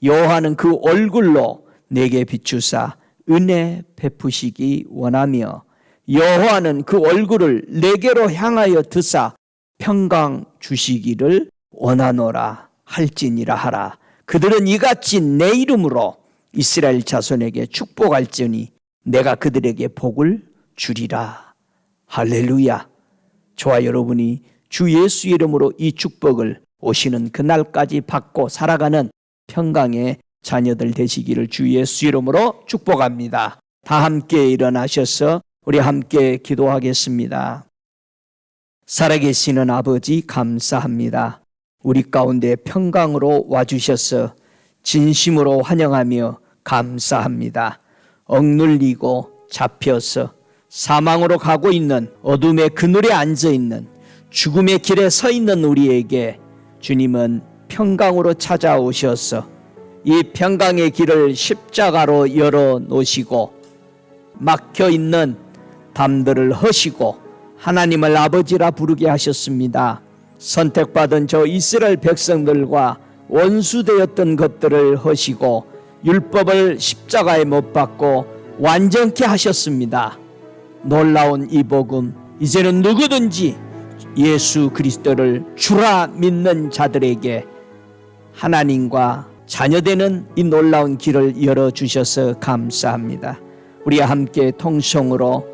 A: 여호와는 그 얼굴로 내게 비추사 은혜 베푸시기 원하며 여호와는 그 얼굴을 내게로 향하여 드사 평강 주시기를 원하노라 할지니라 하라. 그들은 이같이 내 이름으로 이스라엘 자손에게 축복할지니 내가 그들에게 복을 주리라. 할렐루야. 저와 여러분이 주 예수 이름으로 이 축복을 오시는 그날까지 받고 살아가는 평강의 자녀들 되시기를 주 예수 이름으로 축복합니다. 다 함께 일어나셔서 우리 함께 기도하겠습니다. 살아계시는 아버지 감사합니다. 우리 가운데 평강으로 와주셔서 진심으로 환영하며 감사합니다. 억눌리고 잡혀서 사망으로 가고 있는 어둠의 그늘에 앉아있는 죽음의 길에 서 있는 우리에게 주님은 평강으로 찾아오셔서 이 평강의 길을 십자가로 열어놓으시고 막혀있는 담들을 허시고 하나님을 아버지라 부르게 하셨습니다. 선택받은 저 이스라엘 백성들과 원수되었던 것들을 허시고 율법을 십자가에 못 박고 완전케 하셨습니다. 놀라운 이 복음, 이제는 누구든지 예수 그리스도를 주라 믿는 자들에게 하나님과 자녀되는 이 놀라운 길을 열어주셔서 감사합니다. 우리와 함께 통성으로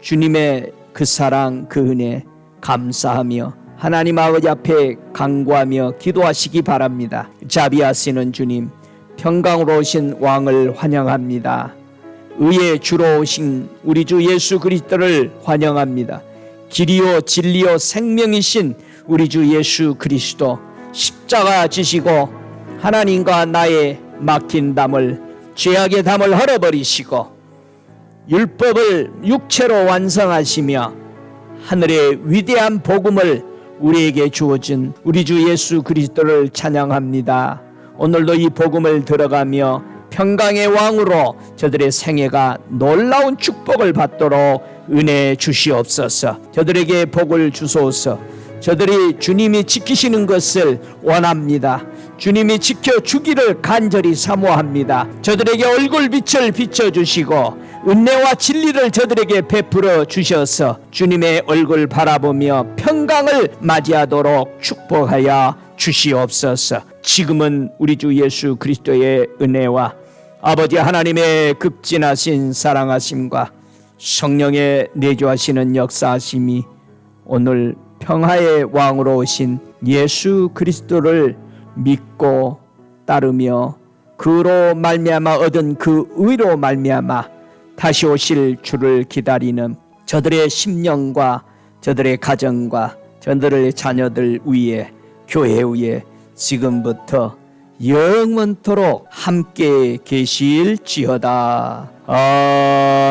A: 주님의 그 사랑, 그 은혜 감사하며 하나님 아버지 앞에 간구하며 기도하시기 바랍니다. 자비하시는 주님, 평강으로 오신 왕을 환영합니다. 의의 주로 오신 우리 주 예수 그리스도를 환영합니다. 길이요 진리요 생명이신 우리 주 예수 그리스도 십자가 지시고 하나님과 나의 막힌 담을 죄악의 담을 헐어버리시고 율법을 육체로 완성하시며 하늘의 위대한 복음을 우리에게 주어진 우리 주 예수 그리스도를 찬양합니다. 오늘도 이 복음을 들어가며 평강의 왕으로 저들의 생애가 놀라운 축복을 받도록 은혜 주시옵소서. 저들에게 복을 주소서. 저들이 주님이 지키시는 것을 원합니다. 주님이 지켜주기를 간절히 사모합니다. 저들에게 얼굴빛을 비춰주시고 은혜와 진리를 저들에게 베풀어 주셔서 주님의 얼굴 바라보며 평강을 맞이하도록 축복하여 주시옵소서. 지금은 우리 주 예수 그리스도의 은혜와 아버지 하나님의 극진하신 사랑하심과 성령의 내주하시는 역사하심이 오늘 평화의 왕으로 오신 예수 그리스도를 믿고 따르며 그로 말미암아 얻은 그 의로 말미암아 다시 오실 주를 기다리는 저들의 심령과 저들의 가정과 저들의 자녀들 위에, 교회 위에 지금부터 영원토록 함께 계실지어다. 아멘.